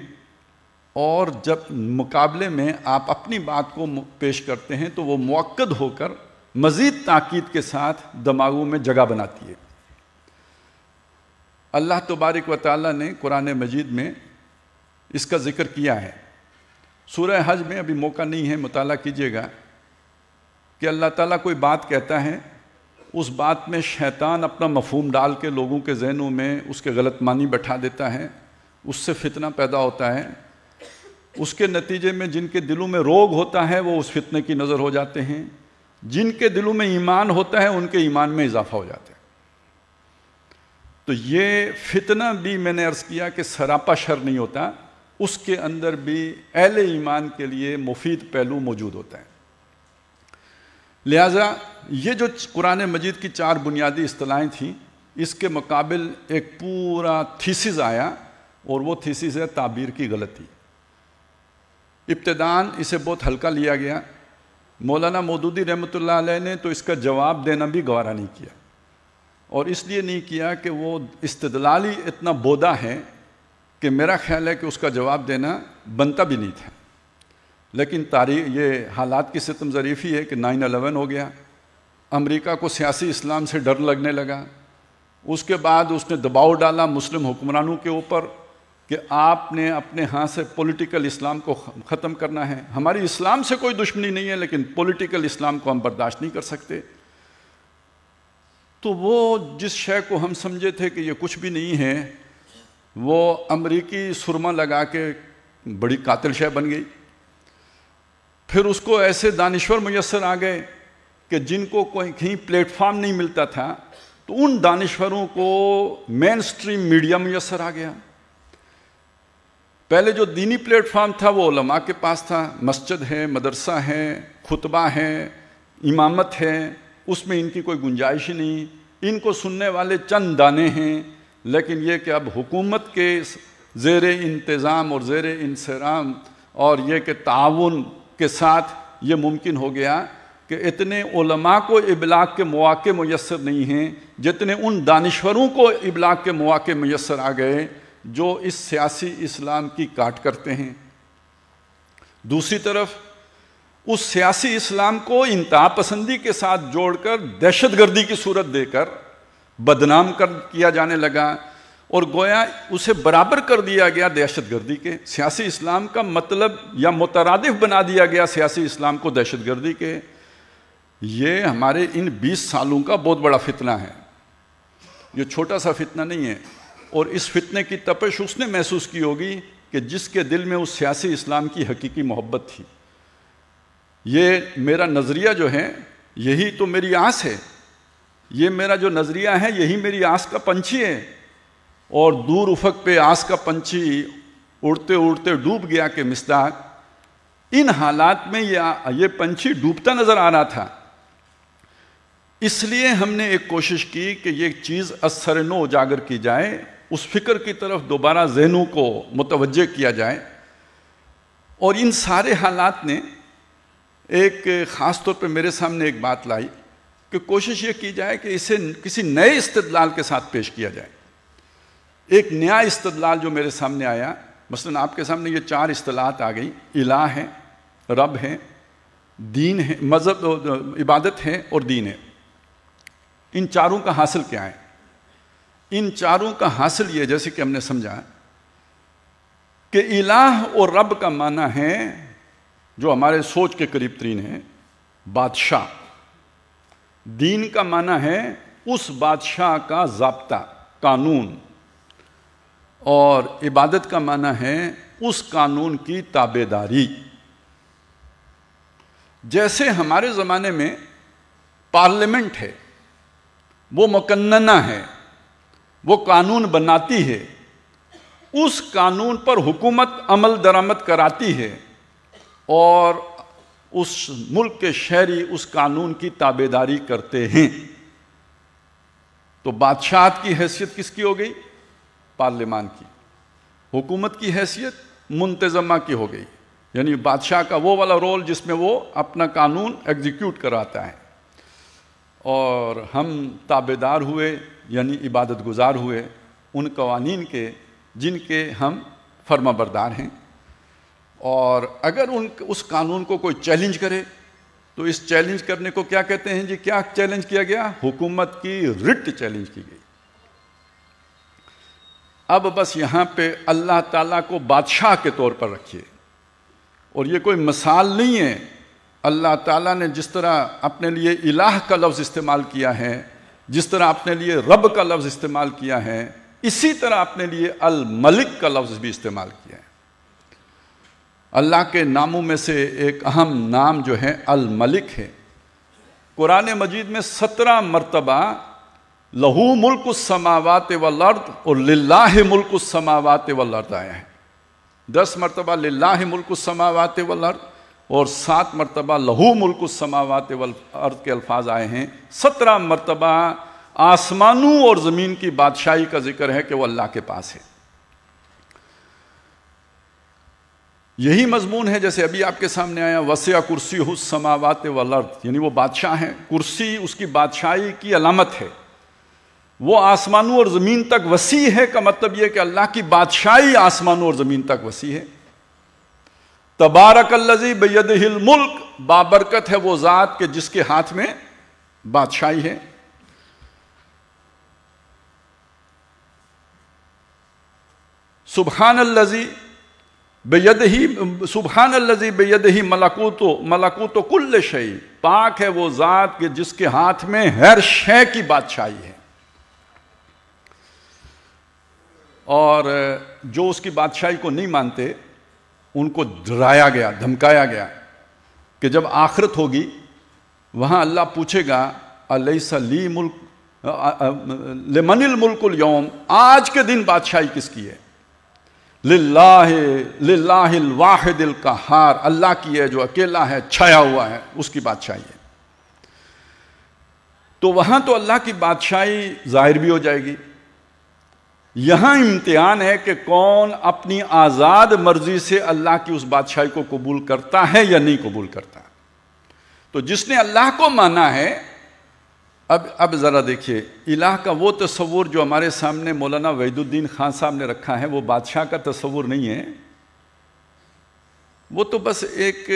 اور جب مقابلے میں آپ اپنی بات کو پیش کرتے ہیں تو وہ مؤکد ہو کر مزید تاکید کے ساتھ دماغوں میں جگہ بناتی ہے. اللہ تبارک و تعالیٰ نے قرآن مجید میں اس کا ذکر کیا ہے. سورہ حج میں، ابھی موقع نہیں ہے، مطالعہ کیجئے گا، کہ اللہ تعالیٰ کوئی بات کہتا ہے، اس بات میں شیطان اپنا مفہوم ڈال کے لوگوں کے ذہنوں میں اس کے غلط معنی بٹھا دیتا ہے، اس سے فتنہ پیدا ہوتا ہے. اس کے نتیجے میں جن کے دلوں میں روگ ہوتا ہے وہ اس فتنے کی نظر ہو جاتے ہیں، جن کے دلوں میں ایمان ہوتا ہے ان کے ایمان میں اضافہ ہو جاتا ہے. تو یہ فتنہ بھی میں نے عرض کیا کہ سراپا شر نہیں ہوتا، اس کے اندر بھی اہل ایمان کے لیے مفید پہلو موجود ہوتا ہے. لہٰذا یہ جو قرآن مجید کی 4 بنیادی اصطلاحیں تھیں، اس کے مقابل ایک پورا تھیسس آیا، اور وہ تھیسس ہے تعبیر کی غلطی. ابتداً اسے بہت ہلکا لیا گیا. مولانا مودودی رحمۃ اللہ علیہ نے تو اس کا جواب دینا بھی گوارا نہیں کیا، اور اس لیے نہیں کیا کہ وہ استدلالی اتنا بودا ہے کہ میرا خیال ہے کہ اس کا جواب دینا بنتا بھی نہیں تھا. لیکن تاریخ، یہ حالات کی ستم ظریفی ہے کہ 9/11 ہو گیا، امریکہ کو سیاسی اسلام سے ڈر لگنے لگا. اس کے بعد اس نے دباؤ ڈالا مسلم حکمرانوں کے اوپر کہ آپ نے اپنے ہاں سے پولیٹیکل اسلام کو ختم کرنا ہے. ہماری اسلام سے کوئی دشمنی نہیں ہے، لیکن پولیٹیکل اسلام کو ہم برداشت نہیں کر سکتے. تو وہ جس شے کو ہم سمجھے تھے کہ یہ کچھ بھی نہیں ہے، وہ امریکی سرما لگا کے بڑی قاتل شے بن گئی. پھر اس کو ایسے دانشور میسر آ گئے کہ جن کو کوئی کہیں پلیٹ فارم نہیں ملتا تھا، تو ان دانشوروں کو مین سٹریم میڈیا میسر آ گیا. پہلے جو دینی پلیٹ فارم تھا وہ علماء کے پاس تھا، مسجد ہے، مدرسہ ہے، خطبہ ہے، امامت ہے، اس میں ان کی کوئی گنجائش ہی نہیں، ان کو سننے والے چند دانے ہیں، لیکن یہ کہ اب حکومت کے زیر انتظام اور زیر انصرام اور یہ کہ تعاون کے ساتھ یہ ممکن ہو گیا کہ اتنے علماء کو ابلاغ کے مواقع میسر نہیں ہیں جتنے ان دانشوروں کو ابلاغ کے مواقع میسر آ گئے جو اس سیاسی اسلام کی کاٹ کرتے ہیں۔ دوسری طرف اس سیاسی اسلام کو انتہا پسندی کے ساتھ جوڑ کر دہشت گردی کی صورت دے کر بدنام کیا جانے لگا، اور گویا اسے برابر کر دیا گیا دہشت گردی کے۔ سیاسی اسلام کا مطلب یا مترادف بنا دیا گیا سیاسی اسلام کو دہشت گردی کے۔ یہ ہمارے ان 20 سالوں کا بہت بڑا فتنہ ہے، یہ چھوٹا سا فتنہ نہیں ہے، اور اس فتنے کی تپش اس نے محسوس کی ہوگی کہ جس کے دل میں اس سیاسی اسلام کی حقیقی محبت تھی۔ یہ میرا نظریہ جو ہے یہی تو میری آس ہے، یہ میرا جو نظریہ ہے یہی میری آس کا پنچھی ہے، اور دور افق پہ آس کا پنچھی اڑتے اڑتے ڈوب گیا کہ مصداق ان حالات میں یہ پنچھی ڈوبتا نظر آ رہا تھا۔ اس لیے ہم نے ایک کوشش کی کہ یہ چیز اثر نو اجاگر کی جائے، اس فکر کی طرف دوبارہ ذہنوں کو متوجہ کیا جائے، اور ان سارے حالات نے ایک خاص طور پہ میرے سامنے ایک بات لائی کہ کوشش یہ کی جائے کہ اسے کسی نئے استدلال کے ساتھ پیش کیا جائے۔ ایک نیا استدلال جو میرے سامنے آیا، مثلا آپ کے سامنے یہ 4 اصطلاحات آ گئی، الہ ہے، رب ہے، دین ہے، مذہب عبادت ہے اور دین ہے۔ ان چاروں کا حاصل کیا ہے؟ ان چاروں کا حاصل یہ، جیسے کہ ہم نے سمجھا کہ الہ اور رب کا معنی ہے جو ہمارے سوچ کے قریب ترین ہے، بادشاہ۔ دین کا معنی ہے اس بادشاہ کا ضابطہ، قانون، اور عبادت کا معنی ہے اس قانون کی تابعداری۔ جیسے ہمارے زمانے میں پارلیمنٹ ہے، وہ مقننہ ہے، وہ قانون بناتی ہے، اس قانون پر حکومت عمل درآمد کراتی ہے، اور اس ملک کے شہری اس قانون کی تابعداری کرتے ہیں۔ تو بادشاہت کی حیثیت کس کی ہو گئی؟ پارلیمان کی۔ حکومت کی حیثیت منتظمہ کی ہو گئی، یعنی بادشاہ کا وہ والا رول جس میں وہ اپنا قانون ایگزیکیوٹ کراتا ہے، اور ہم تابعدار ہوئے، یعنی عبادت گزار ہوئے ان قوانین کے جن کے ہم فرما بردار ہیں۔ اور اگر اس قانون کو کوئی چیلنج کرے تو اس چیلنج کرنے کو کیا کہتے ہیں جی؟ کیا چیلنج کیا گیا؟ حکومت کی رٹ چیلنج کی گئی۔ اب بس یہاں پہ اللہ تعالیٰ کو بادشاہ کے طور پر رکھیے، اور یہ کوئی مثال نہیں ہے۔ اللہ تعالیٰ نے جس طرح اپنے لیے الہ کا لفظ استعمال کیا ہے، جس طرح اپنے لیے رب کا لفظ استعمال کیا ہے، اسی طرح اپنے لیے الملک کا لفظ بھی استعمال کیا ہے۔ اللہ کے ناموں میں سے ایک اہم نام جو ہے الملک ہے۔ قرآن مجید میں 17 مرتبہ لہو ملک السماوات والارض اور للہ ملک السماوات والارض آیا ہے۔ 10 مرتبہ للہ ملک السماوات والارض اور 7 مرتبہ لہو ملک السماوات والارض کے الفاظ آئے ہیں۔ 17 مرتبہ آسمانوں اور زمین کی بادشاہی کا ذکر ہے کہ وہ اللہ کے پاس ہے۔ یہی مضمون ہے جیسے ابھی آپ کے سامنے آیا وسع کرسیہ السماوات والارض، یعنی وہ بادشاہ ہے، کرسی اس کی بادشاہی کی علامت ہے۔ وہ آسمانوں اور زمین تک وسیع ہے کا مطلب یہ کہ اللہ کی بادشاہی آسمانوں اور زمین تک وسیع ہے۔ تبارک الذی بیدہ الملک، بابرکت ہے وہ ذات کہ جس کے ہاتھ میں بادشاہی ہے۔ سبحان الذی بیدہ ملکوت کل شیء، پاک ہے وہ ذات کہ جس کے ہاتھ میں ہر شے کی بادشاہی ہے۔ اور جو اس کی بادشاہی کو نہیں مانتے ان کو ڈرایا گیا، دھمکایا گیا کہ جب آخرت ہوگی وہاں اللہ پوچھے گا الیس لی ملک لمن الملک اليوم، آج کے دن بادشاہی کس کی ہے؟ للہ الواحد القہار، اللہ کی ہے جو اکیلا ہے، چھایا ہوا ہے، اس کی بادشاہی ہے۔ تو وہاں تو اللہ کی بادشاہی ظاہر بھی ہو جائے گی. یہاں امتحان ہے کہ کون اپنی آزاد مرضی سے اللہ کی اس بادشاہی کو قبول کرتا ہے یا نہیں قبول کرتا. تو جس نے اللہ کو مانا ہے، اب ذرا دیکھیے، الہ کا وہ تصور جو ہمارے سامنے مولانا وحید الدین خان صاحب نے رکھا ہے، وہ بادشاہ کا تصور نہیں ہے. وہ تو بس ایک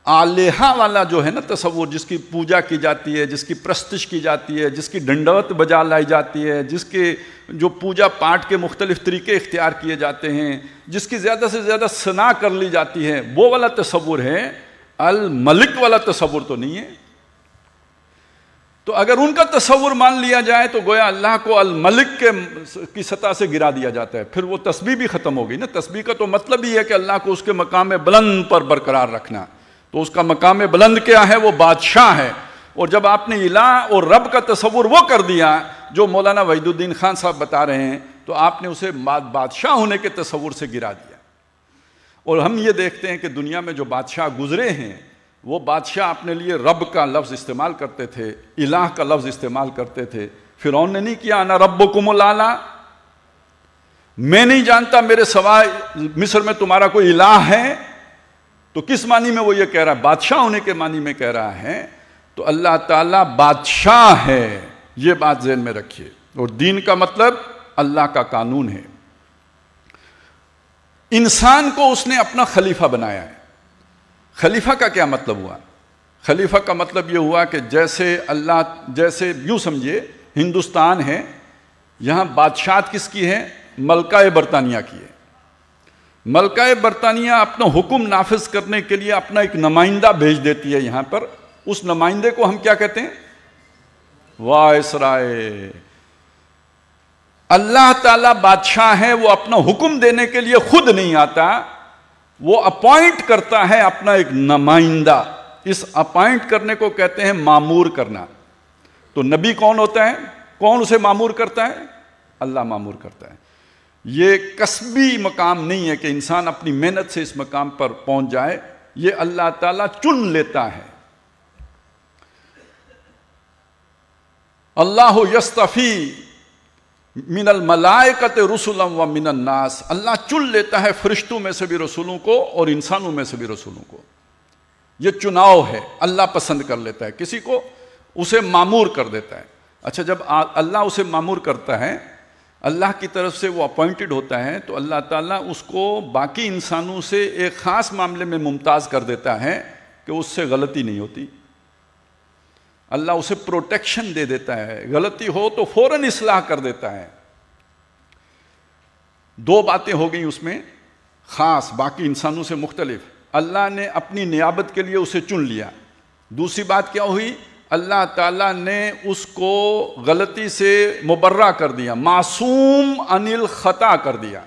آلیہ والا جو ہے نا تصور، جس کی پوجا کی جاتی ہے، جس کی پرستش کی جاتی ہے، جس کی ڈنڈوت بجا لائی جاتی ہے، جس کے جو پوجا پاٹ کے مختلف طریقے اختیار کیے جاتے ہیں، جس کی زیادہ سے زیادہ ثنا کر لی جاتی ہے، وہ والا تصور ہے. الملک والا تصور تو نہیں ہے. تو اگر ان کا تصور مان لیا جائے تو گویا اللہ کو الملک کی سطح سے گرا دیا جاتا ہے. پھر وہ تسبیح بھی ختم ہو گئی نا. تسبیح کا تو مطلب ہی ہے کہ اللہ کو اس کے مقام بلند پر برقرار رکھنا. تو اس کا مقام بلند کیا ہے؟ وہ بادشاہ ہے. اور جب آپ نے الہ اور رب کا تصور وہ کر دیا جو مولانا وحید الدین خان صاحب بتا رہے ہیں، تو آپ نے اسے بادشاہ ہونے کے تصور سے گرا دیا. اور ہم یہ دیکھتے ہیں کہ دنیا میں جو بادشاہ گزرے ہیں، وہ بادشاہ اپنے لیے رب کا لفظ استعمال کرتے تھے، الہ کا لفظ استعمال کرتے تھے. فرعون نے نہیں کیا انا ربکم الاعلی، میں نہیں جانتا میرے سوائے مصر میں تمہارا کوئی الہ ہے. تو کس معنی میں وہ یہ کہہ رہا ہے؟ بادشاہ ہونے کے معنی میں کہہ رہا ہے. تو اللہ تعالیٰ بادشاہ ہے، یہ بات ذہن میں رکھیے. اور دین کا مطلب اللہ کا قانون ہے. انسان کو اس نے اپنا خلیفہ بنایا ہے. خلیفہ کا کیا مطلب ہوا؟ خلیفہ کا مطلب یہ ہوا کہ جیسے یوں سمجھیے ہندوستان ہے، یہاں بادشاہت کس کی ہے؟ ملکہ برطانیہ کی ہے. ملکہ برطانیہ اپنا حکم نافذ کرنے کے لیے اپنا ایک نمائندہ بھیج دیتی ہے یہاں پر. اس نمائندے کو ہم کیا کہتے ہیں؟ وائسرائے. اللہ تعالیٰ بادشاہ ہے، وہ اپنا حکم دینے کے لیے خود نہیں آتا، وہ اپوائنٹ کرتا ہے اپنا ایک نمائندہ. اس اپوائنٹ کرنے کو کہتے ہیں مامور کرنا. تو نبی کون ہوتا ہے؟ کون اسے مامور کرتا ہے؟ اللہ مامور کرتا ہے. یہ کسبی مقام نہیں ہے کہ انسان اپنی محنت سے اس مقام پر پہنچ جائے، یہ اللہ تعالیٰ چن لیتا ہے. اللہ یستفی من الملائکۃ رسلا و من الناس. اللہ چن لیتا ہے فرشتوں میں سے بھی رسولوں کو اور انسانوں میں سے بھی رسولوں کو. یہ چناؤ ہے، اللہ پسند کر لیتا ہے کسی کو، اسے مامور کر دیتا ہے. اچھا، جب اللہ اسے مامور کرتا ہے، اللہ کی طرف سے وہ اپوائنٹڈ ہوتا ہے، تو اللہ تعالیٰ اس کو باقی انسانوں سے ایک خاص معاملے میں ممتاز کر دیتا ہے کہ اس سے غلطی نہیں ہوتی. اللہ اسے پروٹیکشن دے دیتا ہے، غلطی ہو تو فوراً اصلاح کر دیتا ہے. دو باتیں ہو گئیں اس میں خاص، باقی انسانوں سے مختلف. اللہ نے اپنی نیابت کے لیے اسے چن لیا. دوسری بات کیا ہوئی؟ اللہ تعالیٰ نے اس کو غلطی سے مبرہ کر دیا، معصوم عن الخطا کر دیا.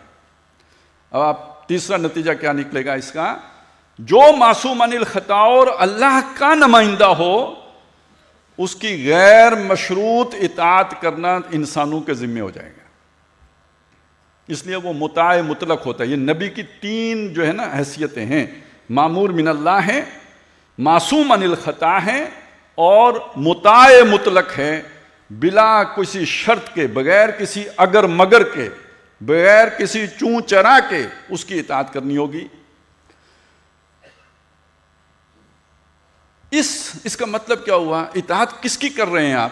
اب آپ تیسرا نتیجہ کیا نکلے گا اس کا؟ جو معصوم عن الخطا اور اللہ کا نمائندہ ہو، اس کی غیر مشروط اطاعت کرنا انسانوں کے ذمہ ہو جائے گا. اس لیے وہ مطاع مطلق ہوتا ہے. یہ نبی کی تین جو ہے نا حیثیتیں ہیں، مامور من اللہ ہے، معصوم عن الخطا ہے، اور مطاع مطلق ہے. بلا کسی شرط کے، بغیر کسی اگر مگر کے، بغیر کسی چون چرا کے اس کی اطاعت کرنی ہوگی. اس کا مطلب کیا ہوا؟ اطاعت کس کی کر رہے ہیں آپ؟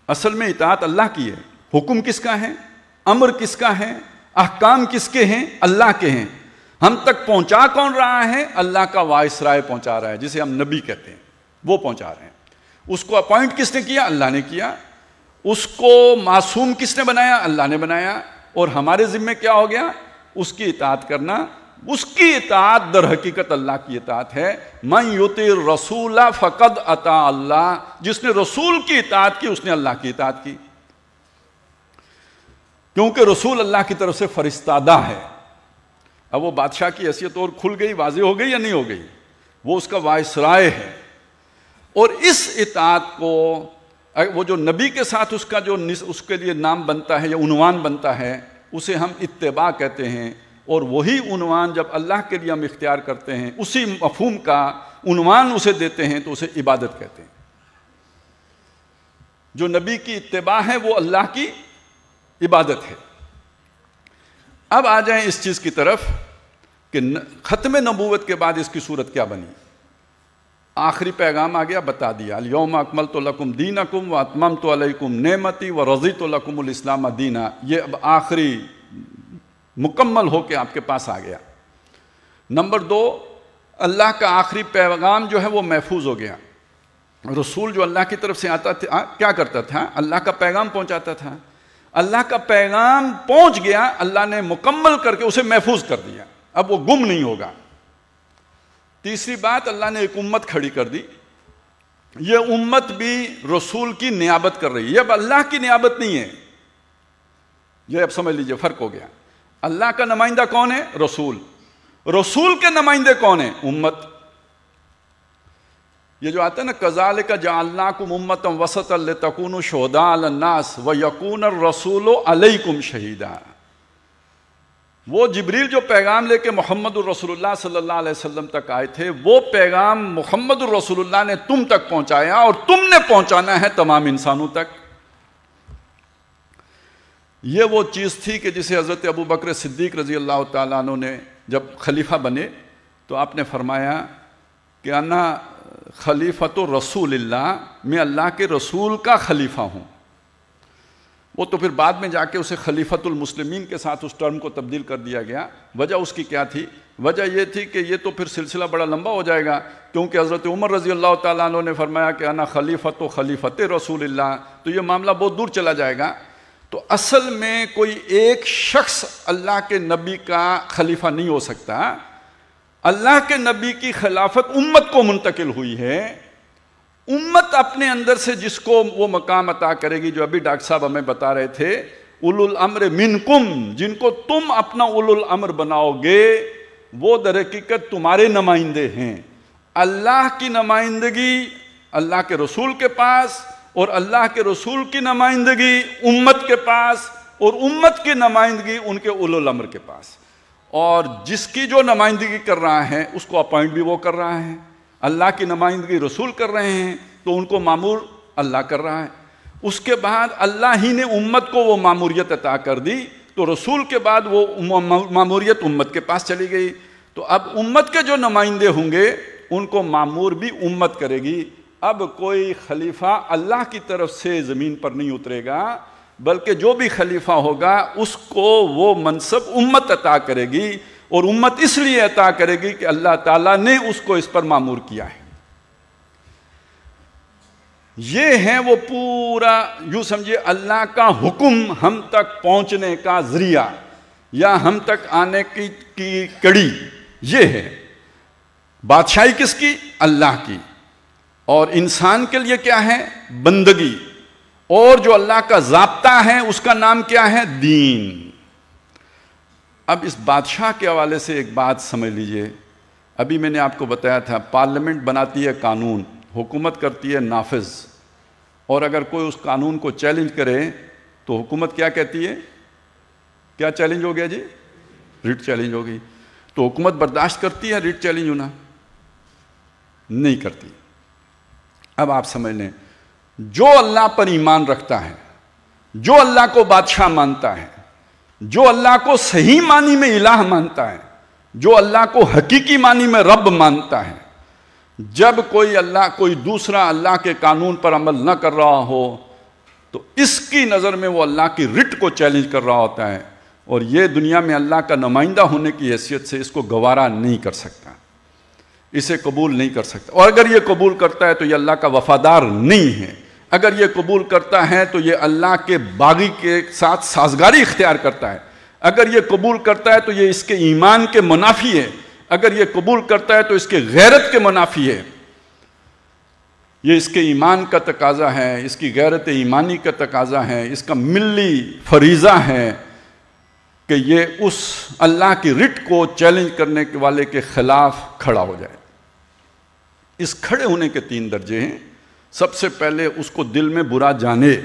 اصل میں اطاعت اللہ کی ہے. حکم کس کا ہے؟ امر کس کا ہے؟ احکام کس کے ہیں؟ اللہ کے ہیں. ہم تک پہنچا کون رہا ہے؟ اللہ کا وائسرائے پہنچا رہا ہے، جسے ہم نبی کہتے ہیں، وہ پہنچا رہے ہیں. اس کو اپوائنٹ کس نے کیا؟ اللہ نے کیا. اس کو معصوم کس نے بنایا؟ اللہ نے بنایا. اور ہمارے ذمہ کیا ہو گیا؟ اس کی اطاعت کرنا. اس کی اطاعت در حقیقت اللہ کی اطاعت ہے. من یطع الرسول فقد اطاع اللہ. جس نے رسول کی اطاعت کی اس نے اللہ کی اطاعت کی، کیونکہ رسول اللہ کی طرف سے فرستادہ ہے. اب وہ بادشاہ کی حیثیت اور کھل گئی، واضح ہو گئی یا نہیں ہو گئی؟ وہ اس کا وائسرائے ہے. اور اس اطاعت کو وہ جو نبی کے ساتھ اس کا جو اس کے لیے نام بنتا ہے یا عنوان بنتا ہے، اسے ہم اتباع کہتے ہیں. اور وہی عنوان جب اللہ کے لیے ہم اختیار کرتے ہیں، اسی مفہوم کا عنوان اسے دیتے ہیں تو اسے عبادت کہتے ہیں. جو نبی کی اتباع ہے وہ اللہ کی عبادت ہے۔ اب آ جائیں اس چیز کی طرف کہ ختم نبوت کے بعد اس کی صورت کیا بنی۔ آخری پیغام آ گیا، بتا دیا، الیوم اکملت لکم دینکم واتممت علیکم نعمتی ورضیت لکم الاسلام دینا۔ یہ اب آخری مکمل ہو کے آپ کے پاس آ گیا۔ نمبر 2، اللہ کا آخری پیغام جو ہے وہ محفوظ ہو گیا۔ رسول جو اللہ کی طرف سے آتا تھا کیا کرتا تھا؟ اللہ کا پیغام پہنچاتا تھا۔ اللہ کا پیغام پہنچ گیا، اللہ نے مکمل کر کے اسے محفوظ کر دیا، اب وہ گم نہیں ہوگا۔ تیسری بات، اللہ نے ایک امت کھڑی کر دی، یہ امت بھی رسول کی نیابت کر رہی ہے۔ یہ اب اللہ کی نیابت نہیں ہے، یہ اب سمجھ لیجئے فرق ہو گیا۔ اللہ کا نمائندہ کون ہے؟ رسول۔ رسول کے نمائندے کون ہیں؟ امت۔ یہ جو آتا ہے نا کذالک جعلناکم امۃ وسطا لتکونوا شہداء علی الناس ویکون الرسول علیکم شہیدا، وہ جبریل جو پیغام لے کے محمد الرسول اللہ صلی اللہ علیہ وسلم تک آئے تھے، وہ پیغام محمد الرسول اللہ نے تم تک پہنچایا اور تم نے پہنچانا ہے تمام انسانوں تک۔ یہ وہ چیز تھی کہ جسے حضرت ابو بکر صدیق رضی اللہ تعالیٰ عنہ نے جب خلیفہ بنے تو آپ نے فرمایا کہ انا خلیفۃ رسول اللہ، میں اللہ کے رسول کا خلیفہ ہوں۔ وہ تو پھر بعد میں جا کے اسے خلیفۃ المسلمین کے ساتھ اس ٹرم کو تبدیل کر دیا گیا۔ وجہ اس کی کیا تھی؟ وجہ یہ تھی کہ یہ تو پھر سلسلہ بڑا لمبا ہو جائے گا، کیونکہ حضرت عمر رضی اللہ تعالیٰ عنہ نے فرمایا کہ انا خلیفۃ خلیفۃ رسول اللہ، تو یہ معاملہ بہت دور چلا جائے گا۔ تو اصل میں کوئی ایک شخص اللہ کے نبی کا خلیفہ نہیں ہو سکتا، اللہ کے نبی کی خلافت امت کو منتقل ہوئی ہے۔ امت اپنے اندر سے جس کو وہ مقام عطا کرے گی، جو ابھی ڈاکٹر صاحب ہمیں بتا رہے تھے، اولو الامر منکم، جن کو تم اپنا اولو الامر بناؤ گے، وہ در حقیقت تمہارے نمائندے ہیں۔ اللہ کی نمائندگی اللہ کے رسول کے پاس، اور اللہ کے رسول کی نمائندگی امت کے پاس، اور امت کی نمائندگی ان کے اولو الامر کے پاس۔ اور جس کی جو نمائندگی کر رہا ہے اس کو اپوائنٹ بھی وہ کر رہا ہے۔ اللہ کی نمائندگی رسول کر رہے ہیں تو ان کو مامور اللہ کر رہا ہے۔ اس کے بعد اللہ ہی نے امت کو وہ ماموریت عطا کر دی، تو رسول کے بعد وہ ماموریت امت کے پاس چلی گئی۔ تو اب امت کے جو نمائندے ہوں گے ان کو مامور بھی امت کرے گی۔ اب کوئی خلیفہ اللہ کی طرف سے زمین پر نہیں اترے گا، بلکہ جو بھی خلیفہ ہوگا اس کو وہ منصب امت عطا کرے گی، اور امت اس لیے عطا کرے گی کہ اللہ تعالیٰ نے اس کو اس پر مامور کیا ہے۔ یہ ہے وہ پورا، یوں سمجھے اللہ کا حکم ہم تک پہنچنے کا ذریعہ یا ہم تک آنے کی کڑی، یہ ہے۔ بادشاہی کس کی؟ اللہ کی۔ اور انسان کے لیے کیا ہے؟ بندگی۔ اور جو اللہ کا ضابطہ ہے اس کا نام کیا ہے؟ دین۔ اب اس بادشاہ کے حوالے سے ایک بات سمجھ لیجئے۔ ابھی میں نے آپ کو بتایا تھا پارلیمنٹ بناتی ہے قانون، حکومت کرتی ہے نافذ، اور اگر کوئی اس قانون کو چیلنج کرے تو حکومت کیا کہتی ہے؟ کیا چیلنج ہو گیا جی؟ ریٹ چیلنج ہو گئی۔ تو حکومت برداشت کرتی ہے ریٹ چیلنج ہونا؟ نہیں کرتی۔ اب آپ سمجھ لیں، جو اللہ پر ایمان رکھتا ہے، جو اللہ کو بادشاہ مانتا ہے، جو اللہ کو صحیح معنی میں الہ مانتا ہے، جو اللہ کو حقیقی معنی میں رب مانتا ہے، جب کوئی دوسرا اللہ کے قانون پر عمل نہ کر رہا ہو تو اس کی نظر میں وہ اللہ کی رٹ کو چیلنج کر رہا ہوتا ہے، اور یہ دنیا میں اللہ کا نمائندہ ہونے کی حیثیت سے اس کو گوارا نہیں کر سکتا، اسے قبول نہیں کر سکتا۔ اور اگر یہ قبول کرتا ہے تو یہ اللہ کا وفادار نہیں ہے۔ اگر یہ قبول کرتا ہے تو یہ اللہ کے باغی کے ساتھ سازگاری اختیار کرتا ہے۔ اگر یہ قبول کرتا ہے تو یہ اس کے ایمان کے منافی ہے۔ اگر یہ قبول کرتا ہے تو اس کے غیرت کے منافی ہے۔ یہ اس کے ایمان کا تقاضا ہے، اس کی غیرت ایمانی کا تقاضا ہے، اس کا ملی فریضہ ہے کہ یہ اس اللہ کی رٹ کو چیلنج کرنے والے کے خلاف کھڑا ہو جائے۔ اس کھڑے ہونے کے 3 درجے ہیں۔ سب سے پہلے اس کو دل میں برا جانے،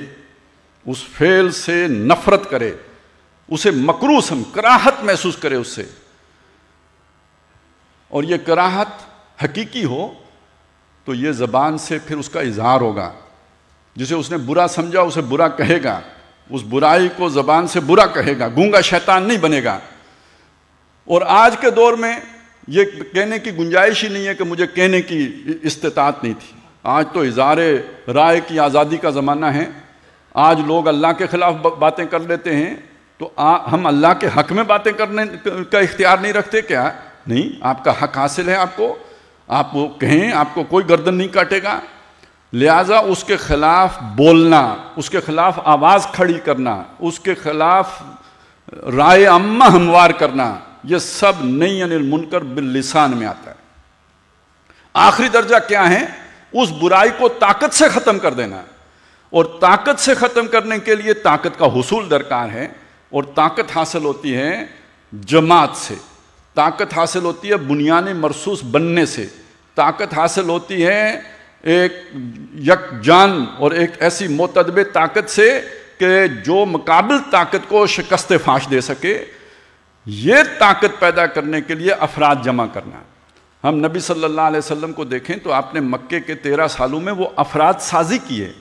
اس فعل سے نفرت کرے، اسے مکروہ کراہت محسوس کرے اس سے، اور یہ کراہت حقیقی ہو تو یہ زبان سے پھر اس کا اظہار ہوگا جسے اس نے برا سمجھا اسے برا کہے گا، اس برائی کو زبان سے برا کہے گا، گونگا شیطان نہیں بنے گا۔ اور آج کے دور میں یہ کہنے کی گنجائش ہی نہیں ہے کہ مجھے کہنے کی استطاعت نہیں تھی۔ آج تو اظہار رائے کی آزادی کا زمانہ ہے، آج لوگ اللہ کے خلاف باتیں کر لیتے ہیں، تو ہم اللہ کے حق میں باتیں کرنے کا اختیار نہیں رکھتے کیا؟ نہیں، آپ کا حق حاصل ہے، آپ وہ کہیں، آپ کو کوئی گردن نہیں کاٹے گا۔ لہٰذا اس کے خلاف بولنا، اس کے خلاف آواز کھڑی کرنا، اس کے خلاف رائے عامہ ہموار کرنا، یہ سب نہی عن المنکر باللسان میں آتا ہے۔ آخری درجہ کیا ہے؟ اس برائی کو طاقت سے ختم کر دینا، اور طاقت سے ختم کرنے کے لیے طاقت کا حصول درکار ہے، اور طاقت حاصل ہوتی ہے جماعت سے، طاقت حاصل ہوتی ہے بنیان مرصوص بننے سے، طاقت حاصل ہوتی ہے ایک یک جان اور ایک ایسی معتدب طاقت سے کہ جو مقابل طاقت کو شکست فاش دے سکے۔ یہ طاقت پیدا کرنے کے لیے افراد جمع کرنا۔ ہم نبی صلی اللہ علیہ وسلم کو دیکھیں تو آپ نے مکے کے 13 سالوں میں وہ افراد سازی کیے،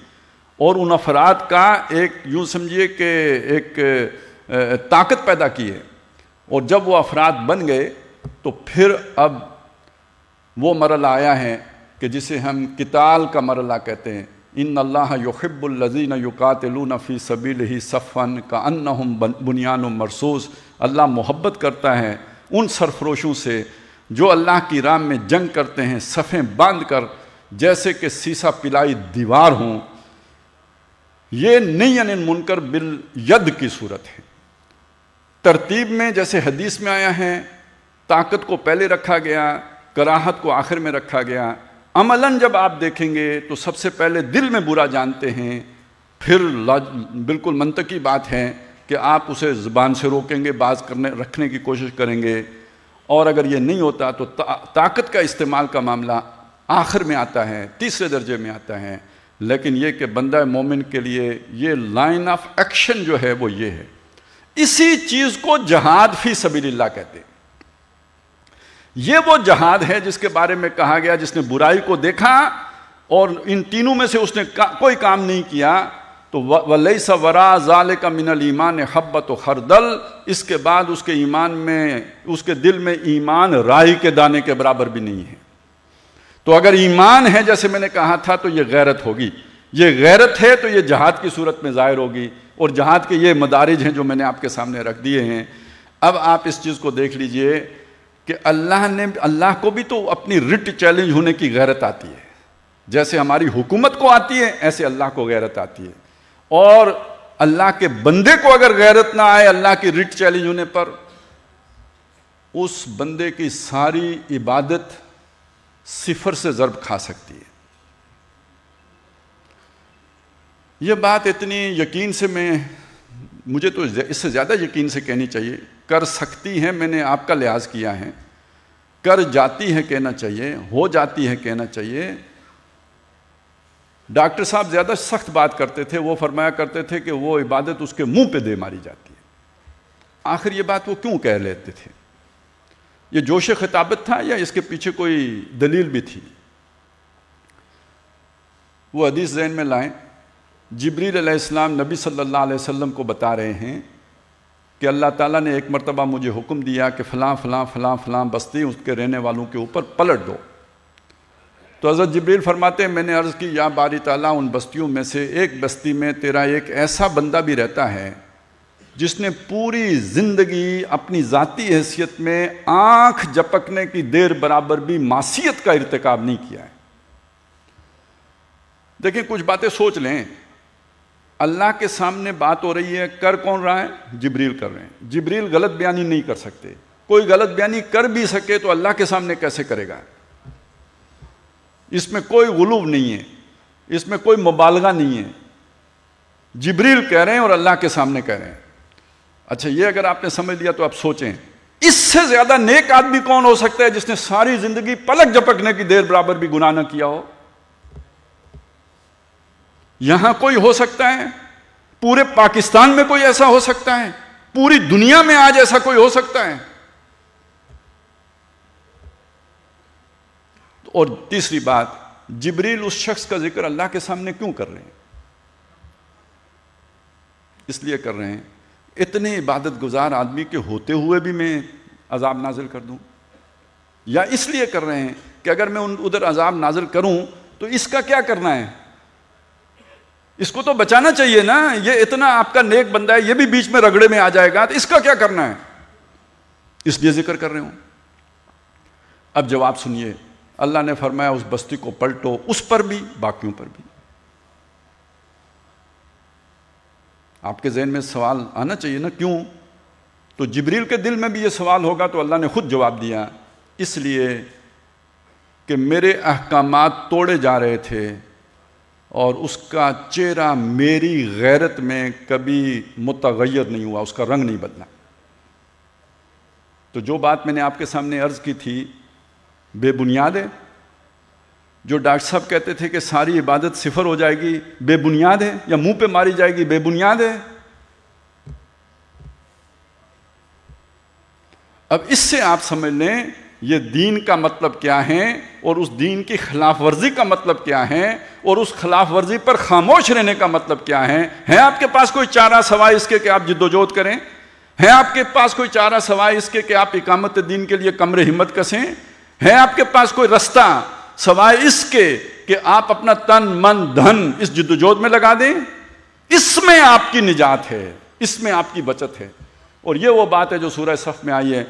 اور ان افراد کا ایک یوں سمجھیے کہ ایک طاقت پیدا کی ہے، اور جب وہ افراد بن گئے تو پھر اب وہ مرحلہ آیا ہے کہ جسے ہم قتال کا مرحلہ کہتے ہیں۔ ان اللہ یحب الذین یقاتلون فی سبیلہ صفا کانہم بنیان مرصوص، اللہ محبت کرتا ہے ان سرفروشوں سے جو اللہ کی راہ میں جنگ کرتے ہیں صفیں باندھ کر، جیسے کہ سیسا پلائی دیوار ہوں۔ یہ نہی عن المنکر بالید کی صورت ہے۔ ترتیب میں جیسے حدیث میں آیا ہے، طاقت کو پہلے رکھا گیا، کراہت کو آخر میں رکھا گیا۔ عملاً جب آپ دیکھیں گے تو سب سے پہلے دل میں برا جانتے ہیں، پھر بالکل منطقی بات ہے کہ آپ اسے زبان سے روکیں گے، باز رکھنے کی کوشش کریں گے، اور اگر یہ نہیں ہوتا تو طاقت کا استعمال کا معاملہ آخر میں آتا ہے، تیسرے درجے میں آتا ہے۔ لیکن یہ کہ بندہ مومن کے لیے یہ لائن آف ایکشن جو ہے وہ یہ ہے۔ اسی چیز کو جہاد فی سبیل اللہ کہتے ہیں۔ یہ وہ جہاد ہے جس کے بارے میں کہا گیا جس نے برائی کو دیکھا اور ان تینوں میں سے اس نے کوئی کام نہیں کیا تو وَلَيْسَ وَرَاءَ ذَلِكَ مِنَ الْإِيمَانِ حَبَّةُ خَرْدَلٍ، اس کے بعد اس کے ایمان میں، اس کے دل میں ایمان رائی کے دانے کے برابر بھی نہیں ہے۔ تو اگر ایمان ہے جیسے میں نے کہا تھا تو یہ غیرت ہوگی، یہ غیرت ہے تو یہ جہاد کی صورت میں ظاہر ہوگی، اور جہاد کے یہ مدارج ہیں جو میں نے آپ کے سامنے رکھ دیے ہیں۔ اب آپ اس چیز کو دیکھ لیجئے کہ اللہ کو بھی تو اپنی رٹ چیلنج ہونے کی غیرت آتی ہے، جیسے ہماری حکومت کو آتی ہے ایسے اللہ کو غیرت آتی ہے، اور اللہ کے بندے کو اگر غیرت نہ آئے اللہ کی رٹ چیلنج ہونے پر، اس بندے کی ساری عبادت صفر سے ضرب کھا سکتی ہے۔ یہ بات اتنی یقین سے مجھے تو اس سے زیادہ یقین سے کہنی چاہیے، کر سکتی ہے میں نے آپ کا لحاظ کیا ہے، کر جاتی ہے کہنا چاہیے، ہو جاتی ہے کہنا چاہیے۔ ڈاکٹر صاحب زیادہ سخت بات کرتے تھے، وہ فرمایا کرتے تھے کہ وہ عبادت اس کے منہ پہ دے ماری جاتی ہے۔ آخر یہ بات وہ کیوں کہہ لیتے تھے؟ یہ جوش خطابت تھا یا اس کے پیچھے کوئی دلیل بھی تھی؟ وہ حدیث ذہن میں لائیں، جبریل علیہ السلام نبی صلی اللہ علیہ وسلم کو بتا رہے ہیں کہ اللہ تعالیٰ نے ایک مرتبہ مجھے حکم دیا کہ فلاں فلاں فلاں فلاں بستی اس کے رہنے والوں کے اوپر پلٹ دو۔ تو حضرت جبریل فرماتے ہیں میں نے عرض کی یا باری تعالیٰ ان بستیوں میں سے ایک بستی میں تیرا ایک ایسا بندہ بھی رہتا ہے جس نے پوری زندگی اپنی ذاتی حیثیت میں آنکھ جھپکنے کی دیر برابر بھی معصیت کا ارتکاب نہیں کیا ہے۔ دیکھیں کچھ باتیں سوچ لیں، اللہ کے سامنے بات ہو رہی ہے، کر کون رہا ہے؟ جبریل کر رہے ہیں۔ جبریل غلط بیانی نہیں کر سکتے، کوئی غلط بیانی کر بھی سکے تو اللہ کے سامنے کیسے کرے گا؟ اس میں کوئی غلو نہیں ہے، اس میں کوئی مبالغہ نہیں ہے، جبریل کہہ رہے ہیں اور اللہ کے سامنے کہہ رہے ہیں۔ اچھا یہ اگر آپ نے سمجھ لیا تو آپ سوچیں اس سے زیادہ نیک آدمی کون ہو سکتا ہے جس نے ساری زندگی پلک جھپکنے کی دیر برابر بھی گناہ نہ کیا ہو؟ یہاں کوئی ہو سکتا ہے؟ پورے پاکستان میں کوئی ایسا ہو سکتا ہے؟ پوری دنیا میں آج ایسا کوئی ہو سکتا ہے؟ اور تیسری بات، جبریل اس شخص کا ذکر اللہ کے سامنے کیوں کر رہے ہیں؟ اس لیے کر رہے ہیں اتنے عبادت گزار آدمی کے ہوتے ہوئے بھی میں عذاب نازل کر دوں، یا اس لیے کر رہے ہیں کہ اگر میں ادھر عذاب نازل کروں تو اس کا کیا کرنا ہے، اس کو تو بچانا چاہیے نا، یہ اتنا آپ کا نیک بندہ ہے، یہ بھی بیچ میں رگڑے میں آ جائے گا تو اس کا کیا کرنا ہے، اس لیے ذکر کر رہے ہوں۔ اب جواب سنیے، اللہ نے فرمایا اس بستی کو پلٹو، اس پر بھی باقیوں پر بھی۔ آپ کے ذہن میں سوال آنا چاہیے نا، کیوں؟ تو جبریل کے دل میں بھی یہ سوال ہوگا، تو اللہ نے خود جواب دیا، اس لیے کہ میرے احکامات توڑے جا رہے تھے اور اس کا چہرہ میری غیرت میں کبھی متغیر نہیں ہوا، اس کا رنگ نہیں بدلا۔ تو جو بات میں نے آپ کے سامنے عرض کی تھی بے بنیاد ہے، جو ڈاکٹر صاحب کہتے تھے کہ ساری عبادت صفر ہو جائے گی، بے بنیاد ہے، یا منہ پہ ماری جائے گی، بے بنیاد ہے۔ اب اس سے آپ سمجھ لیں یہ دین کا مطلب کیا ہے اور اس دین کی خلاف ورزی کا مطلب کیا ہے، اور اس خلاف ورزی پر خاموش رہنے کا مطلب کیا ہے آپ کے پاس کوئی چارہ سوائے اس کے کہ آپ جد و جہد کریں؟ ہے آپ کے پاس کوئی چارہ سوائے اس کے کہ آپ اقامت دین کے لیے کمر ہمت کسیں؟ ہے آپ کے پاس کوئی رستہ سوائے اس کے کہ آپ اپنا تن من دھن اس جد و جہد میں لگا دیں؟ اس میں آپ کی نجات ہے، اس میں آپ کی بچت ہے۔ اور یہ وہ بات ہے جو سورہ صف میں آئی ہے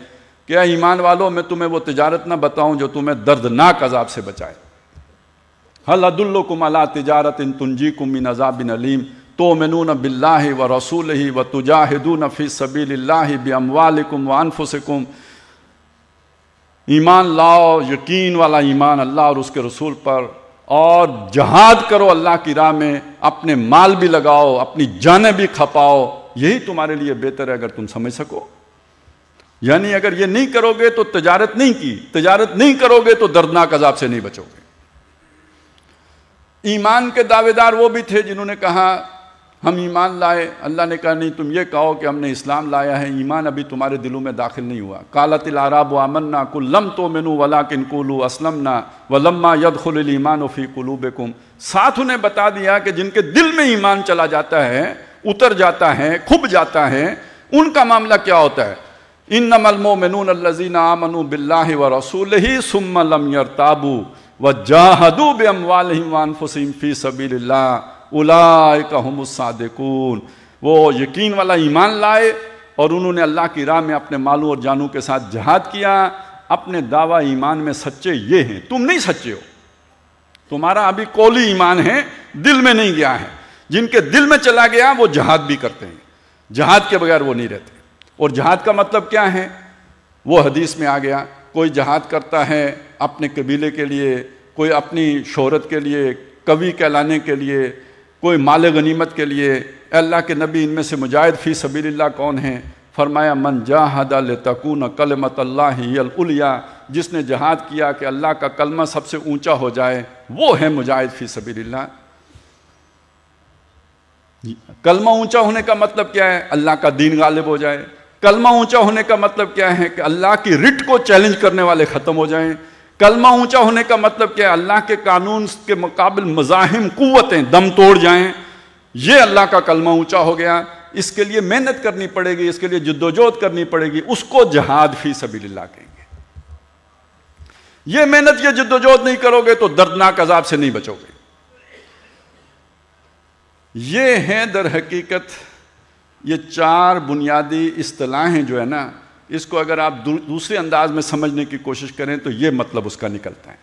کہ اے ایمان والو، میں تمہیں وہ تجارت نہ بتاؤں جو تمہیں دردناک عذاب سے بچائے۔ هل ادلکم علی تجارۃ تنجیکم من عذاب علیم تؤمنون باللہ ورسولہ وتجاہدون فی سبیل اللہ باموالکم وانفسکم۔ ایمان لاؤ، یقین والا ایمان اللہ اور اس کے رسول پر، اور جہاد کرو اللہ کی راہ میں، اپنے مال بھی لگاؤ، اپنی جانیں بھی کھپاؤ، یہی تمہارے لیے بہتر ہے اگر تم سمجھ سکو۔ یعنی اگر یہ نہیں کرو گے تو تجارت نہیں کی، تجارت نہیں کرو گے تو دردناک عذاب سے نہیں بچو گے۔ ایمان کے دعوے دار وہ بھی تھے جنہوں نے کہا ہم ایمان لائے، اللہ نے کہا نہیں، تم یہ کہو کہ ہم نے اسلام لایا ہے، ایمان ابھی تمہارے دلوں میں داخل نہیں ہوا۔ قالت الاعراب آمنا قل لم تؤمنوا ولکن قولوا اسلمنا ولما يدخل الايمان في قلوبكم۔ ساتھ انہیں بتا دیا کہ جن کے دل میں ایمان چلا جاتا ہے، اتر جاتا ہے، کھب جاتا ہے، ان کا معاملہ کیا ہوتا ہے۔ انما المؤمنون الذين آمنوا بالله ورسوله ثم لم يرتابوا وجاهدوا باموالهم وانفسهم في سبيل الله اولئک هم الصادقون۔ وہ یقین والا ایمان لائے اور انہوں نے اللہ کی راہ میں اپنے مالوں اور جانوں کے ساتھ جہاد کیا، اپنے دعویٰ ایمان میں سچے یہ ہیں، تم نہیں سچے ہو، تمہارا ابھی قولی ایمان ہے، دل میں نہیں گیا ہے۔ جن کے دل میں چلا گیا وہ جہاد بھی کرتے ہیں، جہاد کے بغیر وہ نہیں رہتے۔ اور جہاد کا مطلب کیا ہے؟ وہ حدیث میں آ گیا، کوئی جہاد کرتا ہے اپنے قبیلے کے لیے، کوئی اپنی شہرت کے لیے، قوی کہلانے کے لیے، کوئی مال غنیمت کے لیے۔ اللہ کے نبی ان میں سے مجاہد فی سبیل اللہ کون ہیں؟ فرمایا من جاہد لتکون کلمۃ اللہ ہی العلیٰ، جس نے جہاد کیا کہ اللہ کا کلمہ سب سے اونچا ہو جائے، وہ ہے مجاہد فی سبیل اللہ۔ کلمہ اونچا ہونے کا مطلب کیا ہے؟ اللہ کا دین غالب ہو جائے۔ کلمہ اونچا ہونے کا مطلب کیا ہے؟ کہ اللہ کی رٹ کو چیلنج کرنے والے ختم ہو جائیں۔ کلمہ اونچا ہونے کا مطلب کیا ہے؟ اللہ کے قانون کے مقابل مزاحم قوتیں دم توڑ جائیں۔ یہ اللہ کا کلمہ اونچا ہو گیا۔ اس کے لیے محنت کرنی پڑے گی، اس کے لیے جد و جہد کرنی پڑے گی، اس کو جہاد فی سبیل اللہ کہیں گے۔ یہ محنت، یہ جد و جہد نہیں کرو گے تو دردناک عذاب سے نہیں بچو گے۔ یہ ہیں در حقیقت یہ چار بنیادی اصطلاحیں جو ہے نا، اس کو اگر آپ دوسرے انداز میں سمجھنے کی کوشش کریں تو یہ مطلب اس کا نکلتا ہے۔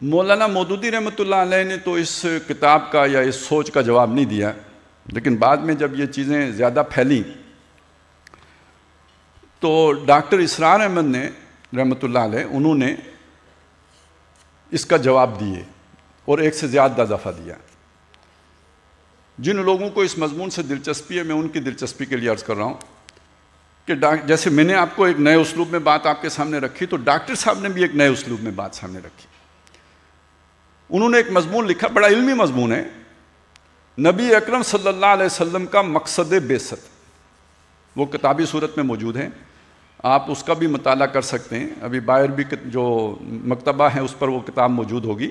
مولانا مودودی رحمۃ اللہ علیہ نے تو اس کتاب کا یا اس سوچ کا جواب نہیں دیا، لیکن بعد میں جب یہ چیزیں زیادہ پھیلیں تو ڈاکٹر اسرار احمد نے رحمۃ اللہ علیہ، انہوں نے اس کا جواب دیے اور ایک سے زیادہ دفعہ دیا۔ جن لوگوں کو اس مضمون سے دلچسپی ہے، میں ان کی دلچسپی کے لیے عرض کر رہا ہوں کہ جیسے میں نے آپ کو ایک نئے اسلوب میں بات آپ کے سامنے رکھی، تو ڈاکٹر صاحب نے بھی ایک نئے اسلوب میں بات سامنے رکھی۔ انہوں نے ایک مضمون لکھا، بڑا علمی مضمون ہے، نبی اکرم صلی اللہ علیہ وسلم کا مقصد بعثت۔ وہ کتابی صورت میں موجود ہے، آپ اس کا بھی مطالعہ کر سکتے ہیں۔ ابھی باہر بھی جو مکتبہ ہے اس پر وہ کتاب موجود ہوگی۔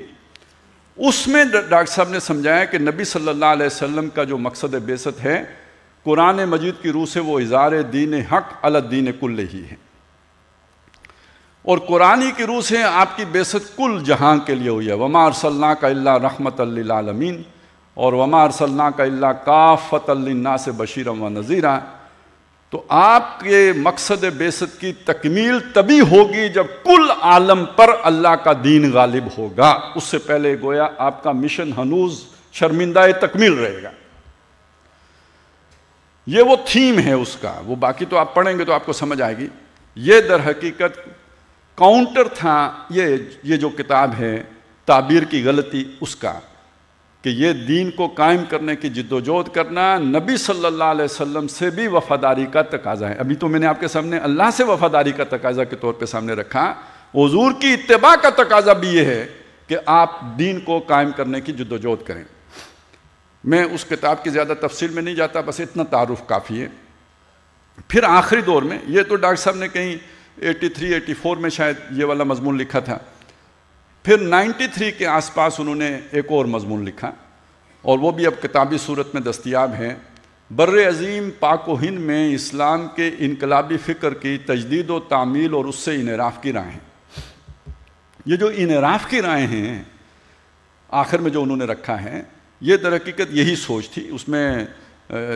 اس میں ڈاکٹر صاحب نے سمجھایا کہ نبی صلی اللہ علیہ وسلم کا جو مقصد بعثت ہے قرآن مجید کی روح سے وہ اظہار دین حق علی الدین کلہ ہی ہے، اور قرآن کی روح سے آپ کی بعثت کل جہاں کے لیے ہوئی ہے، وما ارسلناک الا رحمۃ للعالمین اور وما ارسلناک الا کافۃ للناس بشیرا ونذیرا۔ تو آپ کے مقصد بعثت کی تکمیل تبھی ہوگی جب کل عالم پر اللہ کا دین غالب ہوگا، اس سے پہلے گویا آپ کا مشن ہنوز شرمندہ تکمیل رہے گا۔ یہ وہ تھیم ہے اس کا، وہ باقی تو آپ پڑھیں گے تو آپ کو سمجھ آئے گی۔ یہ در حقیقت کاؤنٹر تھا یہ جو کتاب ہے تعبیر کی غلطی اس کا، کہ یہ دین کو قائم کرنے کی جد و جہد کرنا نبی صلی اللہ علیہ وسلم سے بھی وفاداری کا تقاضا ہے۔ ابھی تو میں نے آپ کے سامنے اللہ سے وفاداری کا تقاضا کے طور پہ سامنے رکھا، حضور کی اتباع کا تقاضا بھی یہ ہے کہ آپ دین کو قائم کرنے کی جد و جہد کریں۔ میں اس کتاب کی زیادہ تفصیل میں نہیں جاتا، بس اتنا تعارف کافی ہے۔ پھر آخری دور میں یہ تو ڈاکٹر صاحب نے کہیں 83-84 میں شاید یہ والا مضمون لکھا تھا، پھر 93 کے آس پاس انہوں نے ایک اور مضمون لکھا، اور وہ بھی اب کتابی صورت میں دستیاب ہے، بر عظیم پاک و ہند میں اسلام کے انقلابی فکر کی تجدید و تعمیل اور اس سے انحراف کی راہیں۔ یہ جو انحراف کی راہیں ہیں آخر میں جو انہوں نے رکھا ہے، یہ در حقیقت یہی سوچ تھی، اس میں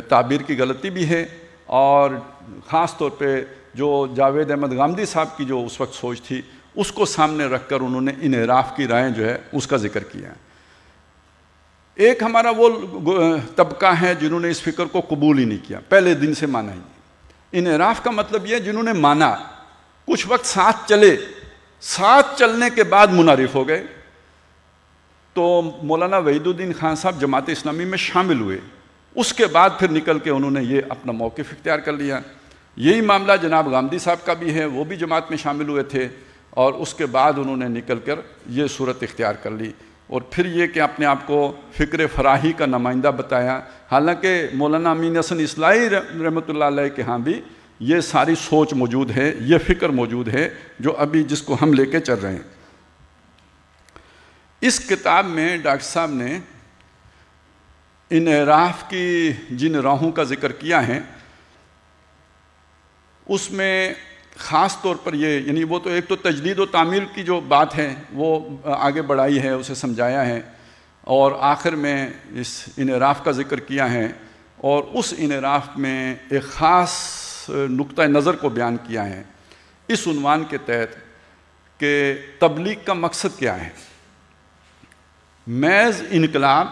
تعبیر کی غلطی بھی ہے، اور خاص طور پہ جو جاوید احمد غامدی صاحب کی جو اس وقت سوچ تھی اس کو سامنے رکھ کر انہوں نے انحراف کی رائیں جو ہے اس کا ذکر کیا۔ ایک ہمارا وہ طبقہ ہے جنہوں نے اس فکر کو قبول ہی نہیں کیا، پہلے دن سے مانا ہی نہیں۔ انحراف کا مطلب یہ جنہوں نے مانا، کچھ وقت ساتھ چلے، ساتھ چلنے کے بعد منحرف ہو گئے۔ تو مولانا وحید الدین خان صاحب جماعت اسلامی میں شامل ہوئے، اس کے بعد پھر نکل کے انہوں نے یہ اپنا موقف اختیار کر لیا۔ یہی معاملہ جناب غامدی صاحب کا بھی ہے، وہ بھی جماعت میں شامل ہوئے تھے، اور اس کے بعد انہوں نے نکل کر یہ صورت اختیار کر لی، اور پھر یہ کہ اپنے آپ کو فکر فراہی کا نمائندہ بتایا۔ حالانکہ مولانا امین حسن اصلاحی رحمۃ اللہ علیہ کے ہاں بھی یہ ساری سوچ موجود ہے، یہ فکر موجود ہے جو ابھی جس کو ہم لے کے چل رہے ہیں۔ اس کتاب میں ڈاکٹر صاحب نے انحراف کی جن راہوں کا ذکر کیا ہے، اس میں خاص طور پر یہ، یعنی وہ تو ایک تو تجدید و تعمیل کی جو بات ہے وہ آگے بڑھائی ہے، اسے سمجھایا ہے، اور آخر میں اس انحراف کا ذکر کیا ہے، اور اس انحراف میں ایک خاص نقطہ نظر کو بیان کیا ہے اس عنوان کے تحت کہ تبلیغ کا مقصد کیا ہے؟ محض انقلاب،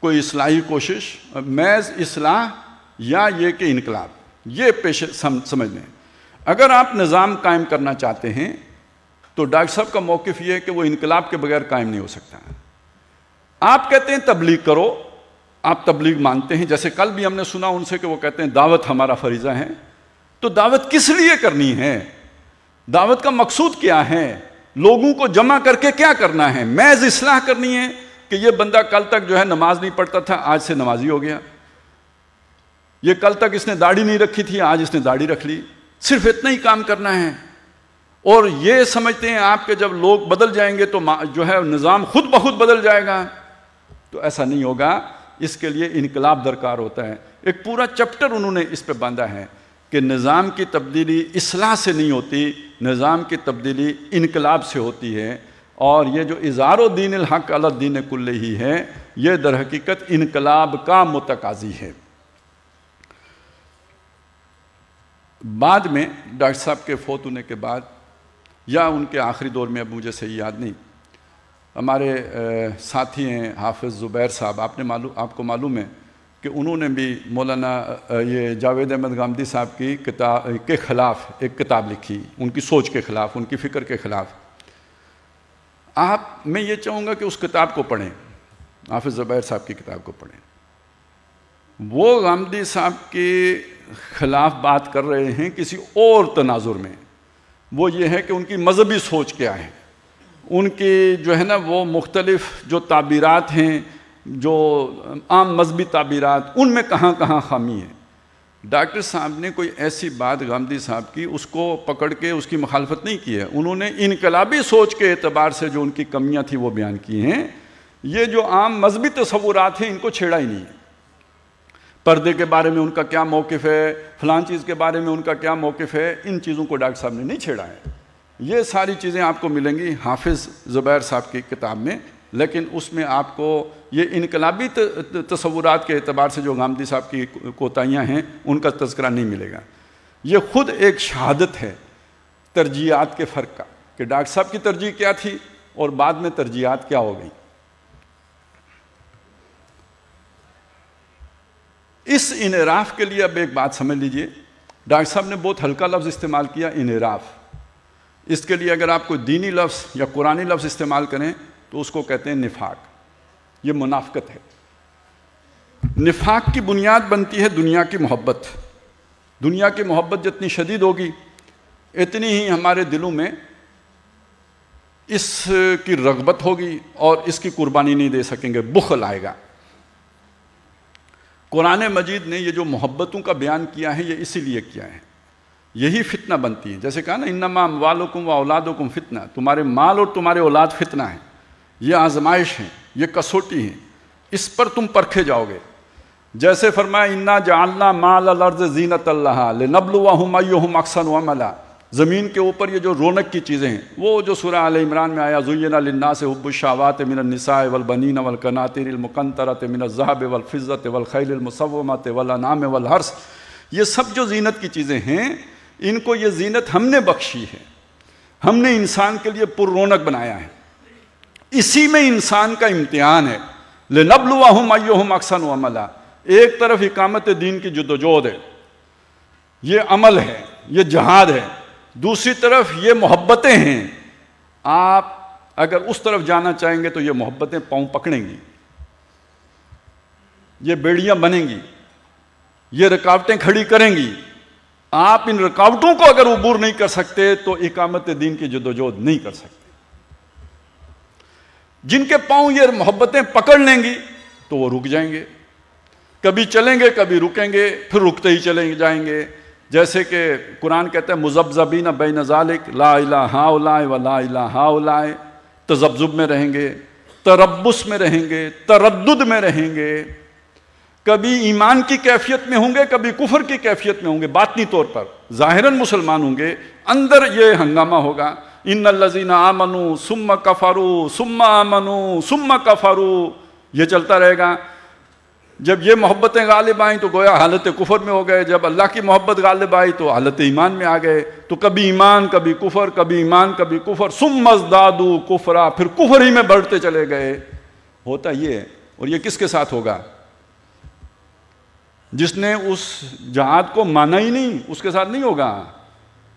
کوئی اصلاحی کوشش، محض اصلاح، یا یہ کہ انقلاب؟ یہ پیش سمجھ لیں۔ اگر آپ نظام قائم کرنا چاہتے ہیں تو ڈاکٹر صاحب کا موقف یہ ہے کہ وہ انقلاب کے بغیر قائم نہیں ہو سکتا۔ آپ کہتے ہیں تبلیغ کرو، آپ تبلیغ مانتے ہیں، جیسے کل بھی ہم نے سنا ان سے کہ وہ کہتے ہیں دعوت ہمارا فریضہ ہے، تو دعوت کس لیے کرنی ہے؟ دعوت کا مقصود کیا ہے؟ لوگوں کو جمع کر کے کیا کرنا ہے؟ محض اصلاح کرنی ہے کہ یہ بندہ کل تک جو ہے نماز نہیں پڑھتا تھا، آج سے نمازی ہو گیا، یہ کل تک اس نے داڑھی نہیں رکھی تھی، آج اس نے داڑھی رکھ لی، صرف اتنا ہی کام کرنا ہے؟ اور یہ سمجھتے ہیں آپ کہ جب لوگ بدل جائیں گے تو جو ہے نظام خود بخود بدل جائے گا؟ تو ایسا نہیں ہوگا، اس کے لیے انقلاب درکار ہوتا ہے۔ ایک پورا چیپٹر انہوں نے اس پہ باندھا ہے کہ نظام کی تبدیلی اصلاح سے نہیں ہوتی، نظام کی تبدیلی انقلاب سے ہوتی ہے، اور یہ جو اظہار دین الحق علی الدین کلہ ہے، یہ در حقیقت انقلاب کا متقاضی ہے۔ بعد میں ڈاکٹر صاحب کے فوت ہونے کے بعد یا ان کے آخری دور میں، اب مجھے صحیح یاد نہیں، ہمارے ساتھی ہیں حافظ زبیر صاحب، آپ کو معلوم ہے کہ انہوں نے بھی مولانا یہ جاوید احمد غامدی صاحب کی کتاب کے خلاف ایک کتاب لکھی، ان کی سوچ کے خلاف، ان کی فکر کے خلاف۔ میں یہ چاہوں گا کہ اس کتاب کو پڑھیں، حافظ زبیر صاحب کی کتاب کو پڑھیں۔ وہ غامدی صاحب کے خلاف بات کر رہے ہیں کسی اور تناظر میں، وہ یہ ہے کہ ان کی مذہبی سوچ کیا ہے، ان کی جو ہے نا وہ مختلف جو تعبیرات ہیں، جو عام مذہبی تعبیرات، ان میں کہاں کہاں خامی ہے۔ ڈاکٹر صاحب نے کوئی ایسی بات غامدی صاحب کی اس کو پکڑ کے اس کی مخالفت نہیں کی ہے، انہوں نے انقلابی سوچ کے اعتبار سے جو ان کی کمیاں تھیں وہ بیان کی ہیں۔ یہ جو عام مذہبی تصورات ہیں ان کو چھیڑا ہی نہیں ہے۔ پردے کے بارے میں ان کا کیا موقف ہے، فلان چیز کے بارے میں ان کا کیا موقف ہے، ان چیزوں کو ڈاکٹر صاحب نے نہیں چھیڑا ہے۔ یہ ساری چیزیں آپ کو ملیں گی حافظ زبیر صاحب کی کتاب میں، لیکن اس میں آپ کو یہ انقلابی تصورات کے اعتبار سے جو غامدی صاحب کی کوتاہیاں ہیں ان کا تذکرہ نہیں ملے گا۔ یہ خود ایک شہادت ہے ترجیحات کے فرق کا، کہ ڈاکٹر صاحب کی ترجیح کیا تھی اور بعد میں ترجیحات کیا ہو گئی۔ اس انحراف کے لیے اب ایک بات سمجھ لیجئے، ڈاکٹر صاحب نے بہت ہلکا لفظ استعمال کیا، انحراف۔ اس کے لیے اگر آپ کوئی دینی لفظ یا قرآنی لفظ استعمال کریں تو اس کو کہتے ہیں نفاق، یہ منافقت ہے۔ نفاق کی بنیاد بنتی ہے دنیا کی محبت۔ دنیا کی محبت جتنی شدید ہوگی اتنی ہی ہمارے دلوں میں اس کی رغبت ہوگی اور اس کی قربانی نہیں دے سکیں گے، بخل آئے گا۔ قرآن مجید نے یہ جو محبتوں کا بیان کیا ہے یہ اسی لیے کیا ہے، یہی فتنہ بنتی ہے۔ جیسے کہا نا انما اموالکم و اولادکم فتنہ، تمہارے مال اور تمہارے اولاد فتنہ ہے، یہ آزمائش ہے، یہ کسوٹی ہے، اس پر تم پرکھے جاؤ گے۔ جیسے فرمایا انا جعلنا مال الارض زینۃ لہا لنبلوہم ایہم احسن عملا، زمین کے اوپر یہ جو رونق کی چیزیں ہیں، وہ جو سورہ آل عمران میں آیا زین للناس حب الشہوات من النساء والبنین والقناطیر المقنطرۃ من الذہب والفضۃ والخیل المصومۃ والانعام والحرث، یہ سب جو زینت کی چیزیں ہیں ان کو یہ زینت ہم نے بخشی ہے، ہم نے انسان کے لیے پر رونق بنایا ہے، اسی میں انسان کا امتحان ہے۔ لنبلوہم ایہم احسن عملا، ایک طرف اقامت دین کی جدوجہد ہے، یہ عمل ہے، یہ جہاد ہے، دوسری طرف یہ محبتیں ہیں۔ آپ اگر اس طرف جانا چاہیں گے تو یہ محبتیں پاؤں پکڑیں گی، یہ بیڑیاں بنیں گی، یہ رکاوٹیں کھڑی کریں گی۔ آپ ان رکاوٹوں کو اگر عبور نہیں کر سکتے تو اقامت دین کی جدوجہد نہیں کر سکتے۔ جن کے پاؤں یہ محبتیں پکڑ لیں گی تو وہ رک جائیں گے، کبھی چلیں گے کبھی رکیں گے، پھر رکتے ہی چلے جائیں گے۔ جیسے کہ قرآن کہتا ہے مذبذبین بین ذالک لا الہ ہؤلاء ولا الہ ہؤلاء، تذبذب میں رہیں گے، تربص میں رہیں گے، تردد میں رہیں گے، کبھی ایمان کی کیفیت میں ہوں گے کبھی کفر کی کیفیت میں ہوں گے، باطنی طور پر ظاہراً مسلمان ہوں گے، اندر یہ ہنگامہ ہوگا۔ ان الذین آمنوا ثم کفروا ثم آمنوا ثم کفروا، یہ چلتا رہے گا۔ جب یہ محبتیں غالب آئیں تو گویا حالت کفر میں ہو گئے، جب اللہ کی محبت غالب آئی تو حالت ایمان میں آ گئے، تو کبھی ایمان کبھی کفر، کبھی ایمان کبھی کفر، ثم ازدادوا کفرا، پھر کفر ہی میں بڑھتے چلے گئے۔ ہوتا یہ ہے، اور یہ کس کے ساتھ ہوگا؟ جس نے اس جہاد کو مانا ہی نہیں، اس کے ساتھ نہیں ہوگا،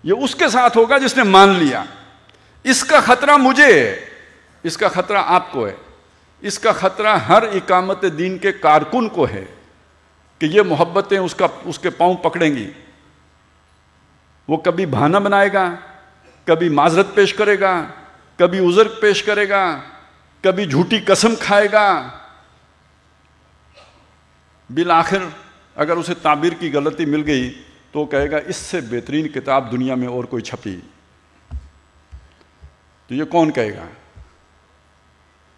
یہ اس کے ساتھ ہوگا جس نے مان لیا۔ اس کا خطرہ مجھے ہے، اس کا خطرہ آپ کو ہے، اس کا خطرہ ہر اقامت دین کے کارکن کو ہے کہ یہ محبتیں اس کے پاؤں پکڑیں گی۔ وہ کبھی بہانہ بنائے گا، کبھی معذرت پیش کرے گا، کبھی عذر پیش کرے گا، کبھی جھوٹی قسم کھائے گا، بالآخر اگر اسے تعبیر کی غلطی مل گئی تو وہ کہے گا اس سے بہترین کتاب دنیا میں اور کوئی چھپی۔ تو یہ کون کہے گا؟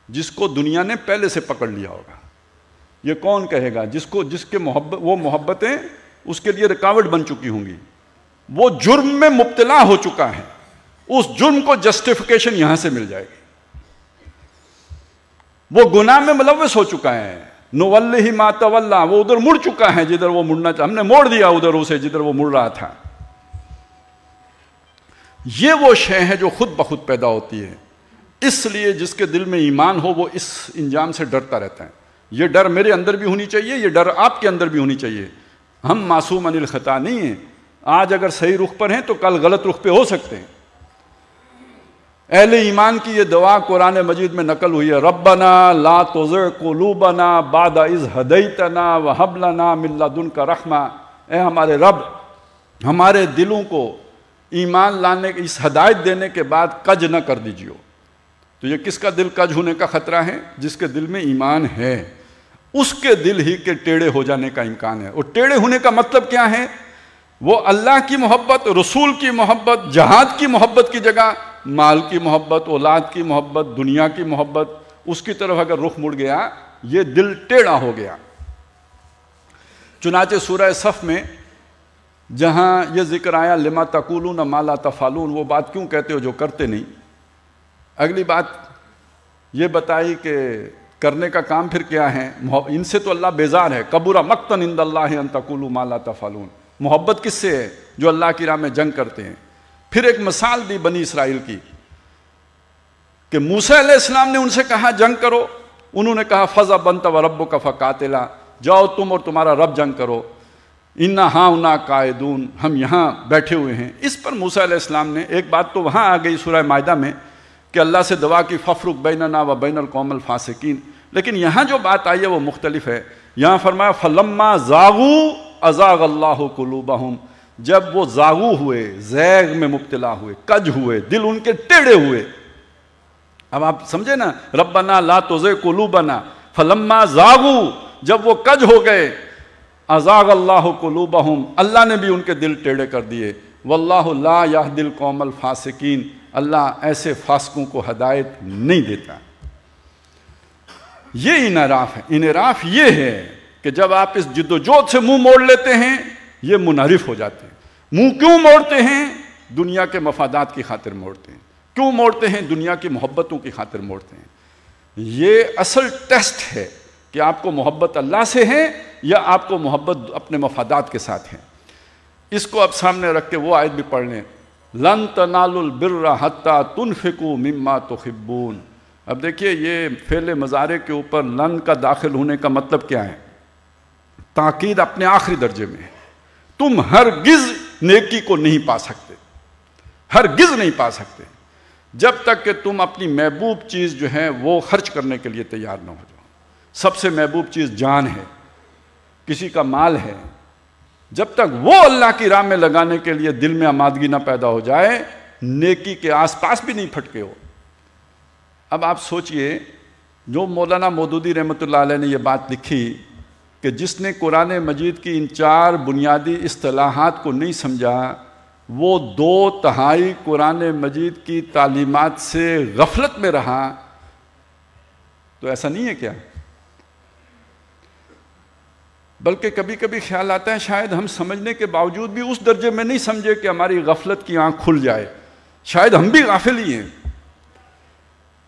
جس کو دنیا نے پہلے سے پکڑ لیا ہوگا۔ یہ کون کہے گا؟ جس کے وہ محبتیں اس کے لیے رکاوٹ بن چکی ہوں گی، وہ جرم میں مبتلا ہو چکا ہے، اس جرم کو جسٹیفیکیشن یہاں سے مل جائے گی، وہ گناہ میں ملوث ہو چکا ہے، نوَلِّهِ مَا تَوَلَّا، وہ ادھر مڑ چکا ہے جدھر وہ مڑنا چاہا، ہم نے موڑ دیا ادھر اسے جدھر وہ مڑ رہا تھا۔ یہ وہ شے ہے جو خود بخود پیدا ہوتی ہے، اس لیے جس کے دل میں ایمان ہو وہ اس انجام سے ڈرتا رہتا ہے۔ یہ ڈر میرے اندر بھی ہونی چاہیے، یہ ڈر آپ کے اندر بھی ہونی چاہیے۔ ہم معصوم عن الخطا نہیں ہیں، آج اگر صحیح رخ پر ہیں تو کل غلط رخ پہ ہو سکتے ہیں۔ اہل ایمان کی یہ دعا قرآن مجید میں نقل ہوئی ہے، ربنا لا تزغ قلوبنا بعد اذ ہدیتنا وہب لنا من لدنک رحمہ، اے ہمارے رب ہمارے دلوں کو ایمان لانے اس ہدایت دینے کے بعد کج نہ کر دیجیو۔ تو یہ کس کا دل کج ہونے کا خطرہ ہے؟ جس کے دل میں ایمان ہے۔ اس کے دل ہی کے ٹیڑھے ہو جانے کا امکان ہے. اور ٹیڑھے ہونے کا مطلب کیا ہے؟ وہ اللہ کی محبت، رسول کی محبت، جہاد کی محبت کی جگہ مال کی محبت، اولاد کی محبت، دنیا کی محبت، اس کی طرف اگر رخ مڑ گیا، یہ دل ٹیڑھا ہو گیا. چنانچہ سورہ صف میں جہاں یہ ذکر آیا لما تقولون ما لا تفعلون، وہ بات کیوں کہتے ہو جو کرتے نہیں، اگلی بات یہ بتائی کہ کرنے کا کام پھر کیا ہے. ان سے تو اللہ بیزار ہے. کبر مقتا عند اللہ ان تقولوا ما لا تفعلون. محبت کس سے ہے؟ جو اللہ کی راہ میں جنگ کرتے ہیں. پھر ایک مثال دی بنی اسرائیل کی کہ موسیٰ علیہ السلام نے ان سے کہا جنگ کرو، انہوں نے کہا فَذْهَبْ أَنْتَ وَرَبُّكَ فَقَاتِلَا، جاؤ تم اور تمہارا رب جنگ کرو. اِنَّا هَاهُنَا قَاعِدُونَ، ہم یہاں بیٹھے ہوئے ہیں. اس پر موسیٰ علیہ السلام نے ایک بات تو وہاں آ گئی سورہ مائدہ میں کہ اللہ سے دعا کی فَفْرُقْ بَيْنَنَا وَبَيْنَ الْقَوْمِ الْفَاسِقِينَ، لیکن یہاں جو بات آئی ہے وہ مختلف ہے. یہاں فرمایا فَلَمَّا زَاغُوا أَزَاغَ اللَّهُ قُلُوبَهُمْ، جب وہ زاغو ہوئے، زیغ میں مبتلا ہوئے، کج ہوئے، دل ان کے ٹیڑھے ہوئے. اب آپ سمجھے نا، ربنا لا تزغ قلوبنا، فلما زاغوا، جب وہ کج ہو گئے، ازاغ اللہ قلوبہم، اللہ نے بھی ان کے دل ٹیڑھے کر دیے. واللہ لا یہدی القوم الفاسقین، اللہ ایسے فاسقوں کو ہدایت نہیں دیتا. یہ انحراف ہے. انحراف یہ ہے کہ جب آپ اس جد و جہد سے منہ موڑ لیتے ہیں، یہ منحرف ہو جاتے ہیں. منہ کیوں موڑتے ہیں؟ دنیا کے مفادات کی خاطر موڑتے ہیں. کیوں موڑتے ہیں؟ دنیا کی محبتوں کی خاطر موڑتے ہیں. یہ اصل ٹیسٹ ہے کہ آپ کو محبت اللہ سے ہے یا آپ کو محبت اپنے مفادات کے ساتھ ہے. اس کو اب سامنے رکھ کے وہ آیت بھی پڑھ لیں، لن تنالوا البر حتی تنفقوا مما تحبون. اب دیکھیے یہ فعل مضارع کے اوپر لن کا داخل ہونے کا مطلب کیا ہے؟ تاکید اپنے آخری درجے میں ہے. تم ہرگز نیکی کو نہیں پا سکتے، ہرگز نہیں پا سکتے جب تک کہ تم اپنی محبوب چیز جو ہے وہ خرچ کرنے کے لیے تیار نہ ہو جاؤ. سب سے محبوب چیز جان ہے، کسی کا مال ہے. جب تک وہ اللہ کی راہ میں لگانے کے لیے دل میں آمادگی نہ پیدا ہو جائے، نیکی کے آس پاس بھی نہیں پھٹکے ہو. اب آپ سوچئے، جو مولانا مودودی رحمۃ اللہ علیہ نے یہ بات لکھی کہ جس نے قرآن مجید کی ان 4 بنیادی اصطلاحات کو نہیں سمجھا، وہ 2/3 قرآن مجید کی تعلیمات سے غفلت میں رہا. تو ایسا نہیں ہے کیا؟ بلکہ کبھی کبھی خیال آتا ہے شاید ہم سمجھنے کے باوجود بھی اس درجے میں نہیں سمجھے کہ ہماری غفلت کی آنکھ کھل جائے. شاید ہم بھی غافل ہی ہیں.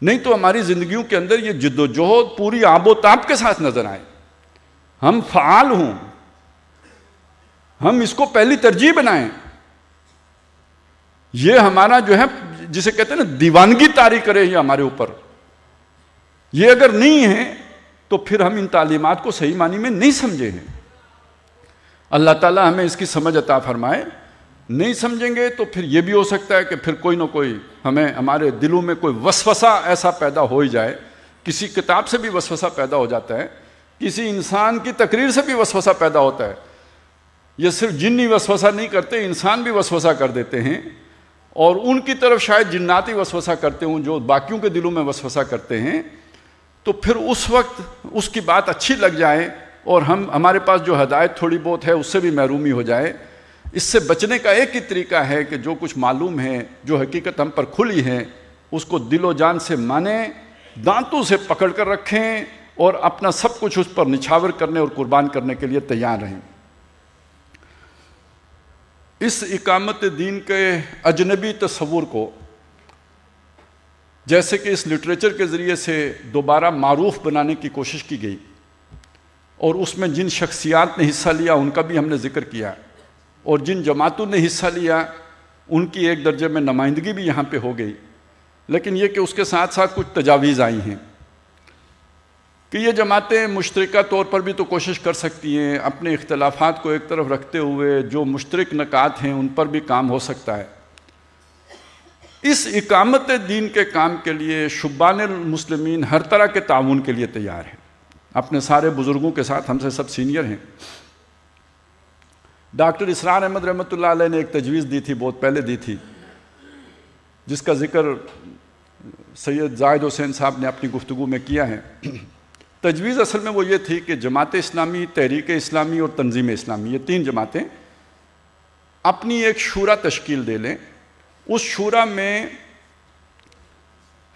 نہیں تو ہماری زندگیوں کے اندر یہ جد و جہد پوری آب و تاب کے ساتھ نظر آئے. ہم فعال ہوں، ہم اس کو پہلی ترجیح بنائیں. یہ ہمارا جو ہے جسے کہتے ہیں نا دیوانگی طاری کرے یہ ہمارے اوپر. یہ اگر نہیں ہے تو پھر ہم ان تعلیمات کو صحیح معنی میں نہیں سمجھے ہیں. اللہ تعالیٰ ہمیں اس کی سمجھ عطا فرمائے. نہیں سمجھیں گے تو پھر یہ بھی ہو سکتا ہے کہ پھر کوئی نہ کوئی ہمارے دلوں میں کوئی وسوسہ ایسا پیدا ہو ہی جائے. کسی کتاب سے بھی وسوسہ پیدا ہو جاتا ہے، کسی انسان کی تقریر سے بھی وسوسہ پیدا ہوتا ہے. یہ صرف جنی وسوسہ نہیں کرتے، انسان بھی وسوسہ کر دیتے ہیں. اور ان کی طرف شاید جناتی وسوسہ کرتے ہوں جو باقیوں کے دلوں میں وسوسہ کرتے ہیں. تو پھر اس وقت اس کی بات اچھی لگ جائے اور ہمارے پاس جو ہدایت تھوڑی بہت ہے اس سے بھی محرومی ہو جائے. اس سے بچنے کا ایک ہی طریقہ ہے کہ جو کچھ معلوم ہے، جو حقیقت ہم پر کھلی ہے، اس کو دل و جان سے مانیں، دانتوں سے پکڑ کر رکھیں اور اپنا سب کچھ اس پر نچھاور کرنے اور قربان کرنے کے لیے تیار رہیں. اس اقامت دین کے اجنبی تصور کو جیسے کہ اس لٹریچر کے ذریعے سے دوبارہ معروف بنانے کی کوشش کی گئی، اور اس میں جن شخصیات نے حصہ لیا ان کا بھی ہم نے ذکر کیا، اور جن جماعتوں نے حصہ لیا ان کی ایک درجے میں نمائندگی بھی یہاں پہ ہو گئی. لیکن یہ کہ اس کے ساتھ ساتھ کچھ تجاویز آئی ہیں کہ یہ جماعتیں مشترکہ طور پر بھی تو کوشش کر سکتی ہیں، اپنے اختلافات کو ایک طرف رکھتے ہوئے جو مشترک نکات ہیں ان پر بھی کام ہو سکتا ہے. اس اقامت دین کے کام کے لیے شبان المسلمین ہر طرح کے تعاون کے لیے تیار ہیں. اپنے سارے بزرگوں کے ساتھ ہم سے سب سینئر ہیں. ڈاکٹر اسرار احمد رحمۃ اللہ علیہ نے ایک تجویز دی تھی، بہت پہلے دی تھی، جس کا ذکر سید زاہد حسین صاحب نے اپنی گفتگو میں کیا ہے تجویز اصل میں وہ یہ تھی کہ جماعت اسلامی، تحریک اسلامی اور تنظیم اسلامی، یہ 3 جماعتیں اپنی ایک شورا تشکیل دے لیں. اس شورا میں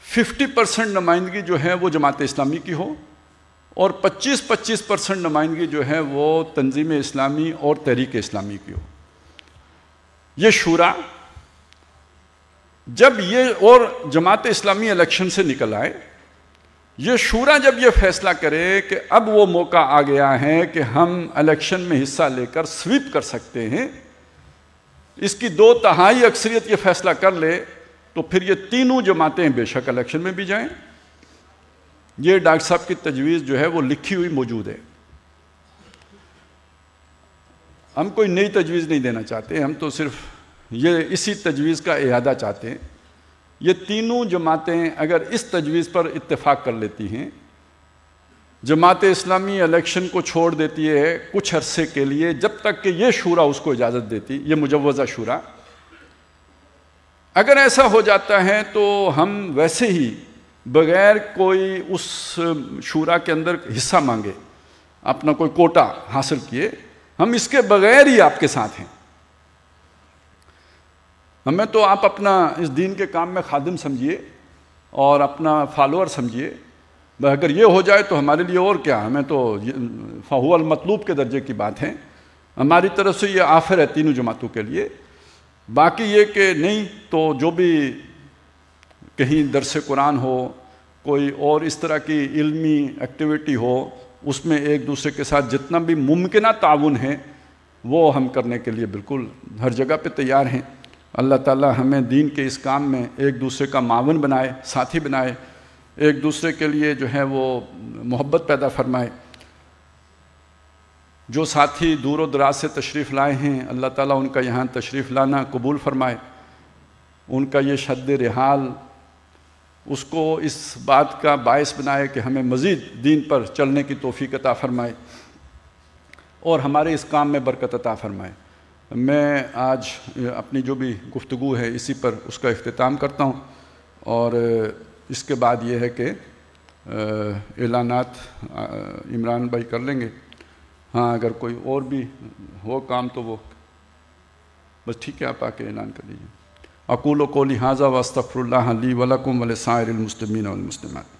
50% نمائندگی جو ہے وہ جماعت اسلامی کی ہو اور 25% نمائندگی جو ہے وہ تنظیم اسلامی اور تحریک اسلامی کی ہو. یہ شورا جب یہ اور جماعت اسلامی الیکشن سے نکل آئے، یہ شورا جب یہ فیصلہ کرے کہ اب وہ موقع آ گیا ہے کہ ہم الیکشن میں حصہ لے کر سویپ کر سکتے ہیں، اس کی 2/3 اکثریت یہ فیصلہ کر لے، تو پھر یہ تینوں جماعتیں بے شک الیکشن میں بھی جائیں. یہ ڈاکٹر صاحب کی تجویز جو ہے وہ لکھی ہوئی موجود ہے. ہم کوئی نئی تجویز نہیں دینا چاہتے، ہم تو صرف یہ اسی تجویز کا اعادہ چاہتے ہیں. یہ تینوں جماعتیں اگر اس تجویز پر اتفاق کر لیتی ہیں، جماعت اسلامی الیکشن کو چھوڑ دیتی ہے کچھ عرصے کے لیے جب تک کہ یہ شورا اس کو اجازت دیتی، یہ مجوزہ شورا. اگر ایسا ہو جاتا ہے تو ہم ویسے ہی بغیر کوئی اس شورا کے اندر حصہ مانگے، اپنا کوئی کوٹا حاصل کیے، ہم اس کے بغیر ہی آپ کے ساتھ ہیں. ہمیں تو آپ اپنا اس دین کے کام میں خادم سمجھیے اور اپنا فالوور سمجھیے. اگر یہ ہو جائے تو ہمارے لیے اور کیا، ہمیں تو فہو المطلوب کے درجے کی بات ہے. ہماری طرف سے یہ آفر ہے تینوں جماعتوں کے لیے. باقی یہ کہ نہیں تو جو بھی کہیں درس قرآن ہو، کوئی اور اس طرح کی علمی ایکٹیویٹی ہو، اس میں ایک دوسرے کے ساتھ جتنا بھی ممکنہ تعاون ہے وہ ہم کرنے کے لیے بالکل ہر جگہ پہ تیار ہیں. اللہ تعالی ہمیں دین کے اس کام میں ایک دوسرے کا معاون بنائے، ساتھی بنائے، ایک دوسرے کے لیے جو ہے وہ محبت پیدا فرمائے. جو ساتھی دور و دراز سے تشریف لائے ہیں، اللہ تعالیٰ ان کا یہاں تشریف لانا قبول فرمائے. ان کا یہ شد رحال اس کو اس بات کا باعث بنائے کہ ہمیں مزید دین پر چلنے کی توفیق عطا فرمائے اور ہمارے اس کام میں برکت عطا فرمائے. میں آج اپنی جو بھی گفتگو ہے اسی پر اس کا اختتام کرتا ہوں، اور اس کے بعد یہ ہے کہ اعلانات عمران بھائی کر لیں گے. ہاں اگر کوئی اور بھی ہو کام تو وہ بس ٹھیک ہے، آپ آ کے اعلان کر لیجیے. اقول قولی ھذا واستغفر اللہ لی ولکم ولسائر المسلمین والمسلمات.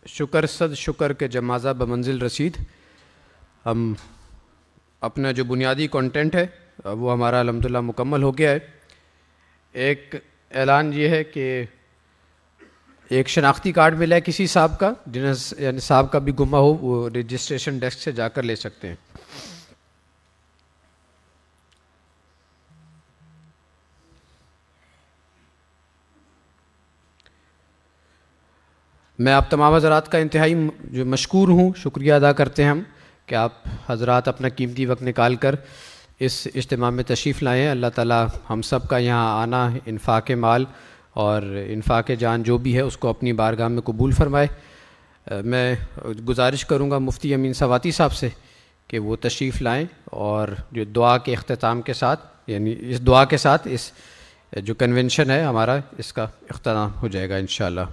شکر صد شکر کے جمازہ بمنزل رسید. ہم اپنا جو بنیادی کنٹینٹ ہے وہ ہمارا الحمدللہ مکمل ہو گیا ہے. ایک اعلان یہ ہے کہ ایک شناختی کارڈ ملا ہے کسی صاحب کا، جنہیں یعنی صاحب کا بھی گمہ ہو، وہ رجسٹریشن ڈیسک سے جا کر لے سکتے ہیں. میں آپ تمام حضرات کا انتہائی جو مشکور ہوں، شکریہ ادا کرتے ہیں ہم کہ آپ حضرات اپنا قیمتی وقت نکال کر اس اجتماع میں تشریف لائے ہیں. اللہ تعالی ہم سب کا یہاں آنا، انفاق مال اور انفاق جان جو بھی ہے اس کو اپنی بارگاہ میں قبول فرمائے. میں گزارش کروں گا مفتی امین سواتی صاحب سے کہ وہ تشریف لائیں اور جو دعا کے اختتام کے ساتھ، یعنی اس دعا کے ساتھ اس جو کنونشن ہے ہمارا، اس کا اختتام ہو جائے گا انشاءاللہ.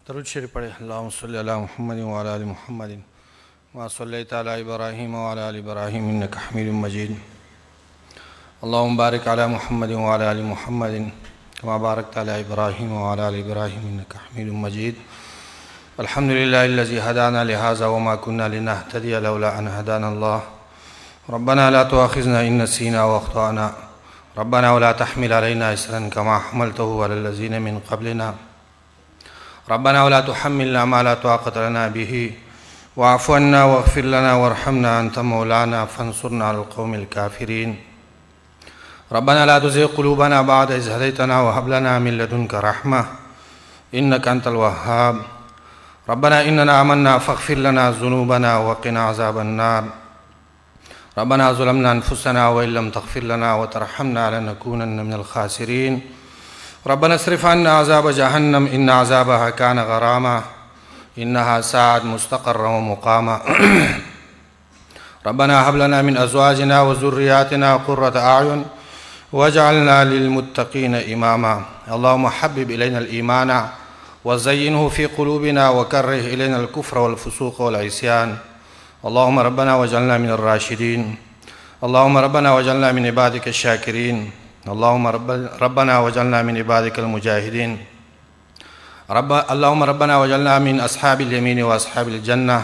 درود شریف پڑھے. اللہم صلی علی محمد وعلی آل محمد وما صلیت علی ابراہیم وعلی آل ابراہیم انک حمید مجید. اللہم بارک علی محمد وعلی آل محمد کما بارکت علی ابراہیم وعلی آل ابراہیم انک حمید مجید. الحمدللہ الذی ہدانا لہذا وما كنا لنہتدی لولا ان ہدانا اللہ. ربنا لا تؤاخذنا ان نسینا واخطأنا. ربنا ولا تحمل علينا إصرا كما حملته على الذين من قبلنا. ربنا ولا تحملنا ما لا طاقة لنا به واعف عنا واغفر لنا وارحمنا أنت مولانا فانصرنا على القوم الكافرين. ربنا لا تزغ قلوبنا بعد إذ هديتنا وهب لنا من لدنك رحمة إنك أنت الوهاب. ربنا إننا آمنا فاغفر لنا ذنوبنا وقنا عذاب النار. ربنا ظلمنا أنفسنا وإن لم تغفر لنا وترحمنا لنكونن من الخاسرين. ربنا اصرف عنا عذاب جهنم إن عذابها كان غراما إنها ساءت مستقرا ومقاما. ربنا هب لنا من أزواجنا وذرياتنا قرة أعين واجعلنا للمتقين إماما. اللهم حبب إلينا الإيمان وزينه في قلوبنا وكره إلينا الكفر والفسوق والعصيان. اللهم ربنا واجعلنا من الراشدين. اللهم ربنا واجعلنا من عبادك الشاكرين. اللهم ربنا واجعلنا من عبادك المجاهدين. اللهم ربنا واجعلنا من أصحاب اليمين وأصحاب الجنة.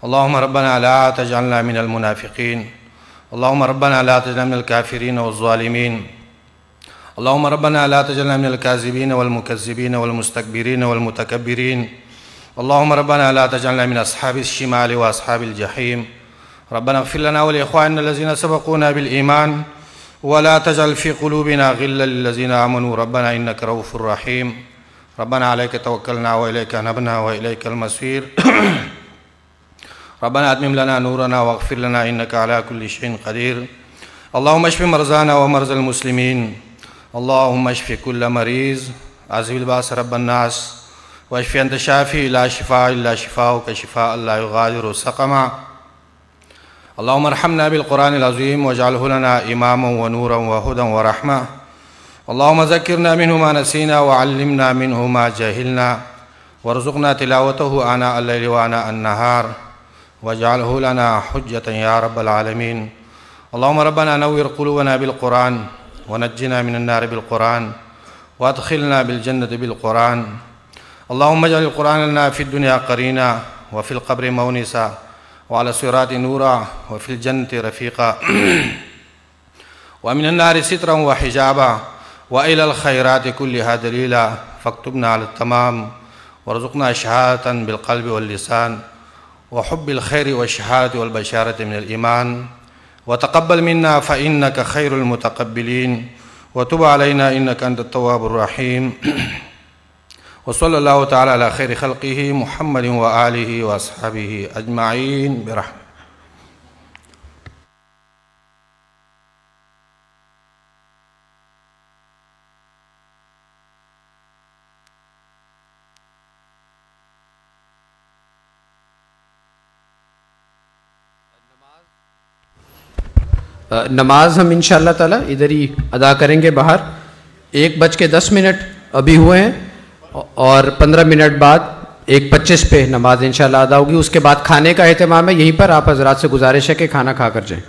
اللهم ربنا لا تجعلنا من المنافقين. اللهم ربنا لا تجعلنا من الكافرين والظالمين. اللهم ربنا لا تجعلنا من الكاذبين والمكذبين والمستكبرين والمتكبرين. اللهم ربنا لا تجعلنا من أصحاب الشمال وأصحاب الجحيم. ربنا اغفر لنا ولإخواننا الذين سبقونا بالإيمان ولا تجعل في قلوبنا غلا للذين آمنوا ربنا إنك رؤوف رحيم. ربنا عليك توكلنا وإليك أنبنا وإليك المصير. ربنا أتمم لنا نورنا واغفر لنا إنك على كل شيء قدير. اللهم اشف مرضانا ومرضى المسلمين. اللهم اشف كل مريض. عذب الباس رب الناس واشف أنت شافي لا شفاء إلا شفاؤك شفاء لا يغادر سقما. اللهم ارحمنا بالقرآن العظيم واجعله لنا إماما ونورا وهدى ورحمة. اللهم ذكرنا منه ما نسينا وعلمنا منه ما جهلنا وارزقنا تلاوته آناء الليل وآناء النهار واجعله لنا حجة يا رب العالمين. اللهم ربنا نور قلوبنا بالقرآن ونجنا من النار بالقرآن وادخلنا بالجنة بالقرآن. اللهم اجعل القرآن لنا في الدنيا قرينا وفي القبر مونسا وعلى الصراط نورا وفي الجنة رفيقا ومن النار سترا وحجابا وإلى الخيرات كلها دليلا. فاكتبنا على التمام وارزقنا شهادة بالقلب واللسان وحب الخير والشهادة والبشارة من الإيمان. وتقبل منا فإنك خير المتقبلين وتب علينا إنك أنت التواب الرحيم. وصلى الله تعالى على خير خلقه محمد وآله وأصحابه أجمعين برحمة. نماز ہم انشاءاللہ تعالی ادھر ہی ادا کریں گے باہر. 1:10 ابھی ہوئے ہیں اور 15 منٹ بعد 1:25 پہ نماز انشاءاللہ ادا ہوگی. اس کے بعد کھانے کا اہتمام ہے یہیں پر. آپ حضرات سے گزارش ہے کہ کھانا کھا کر جائیں.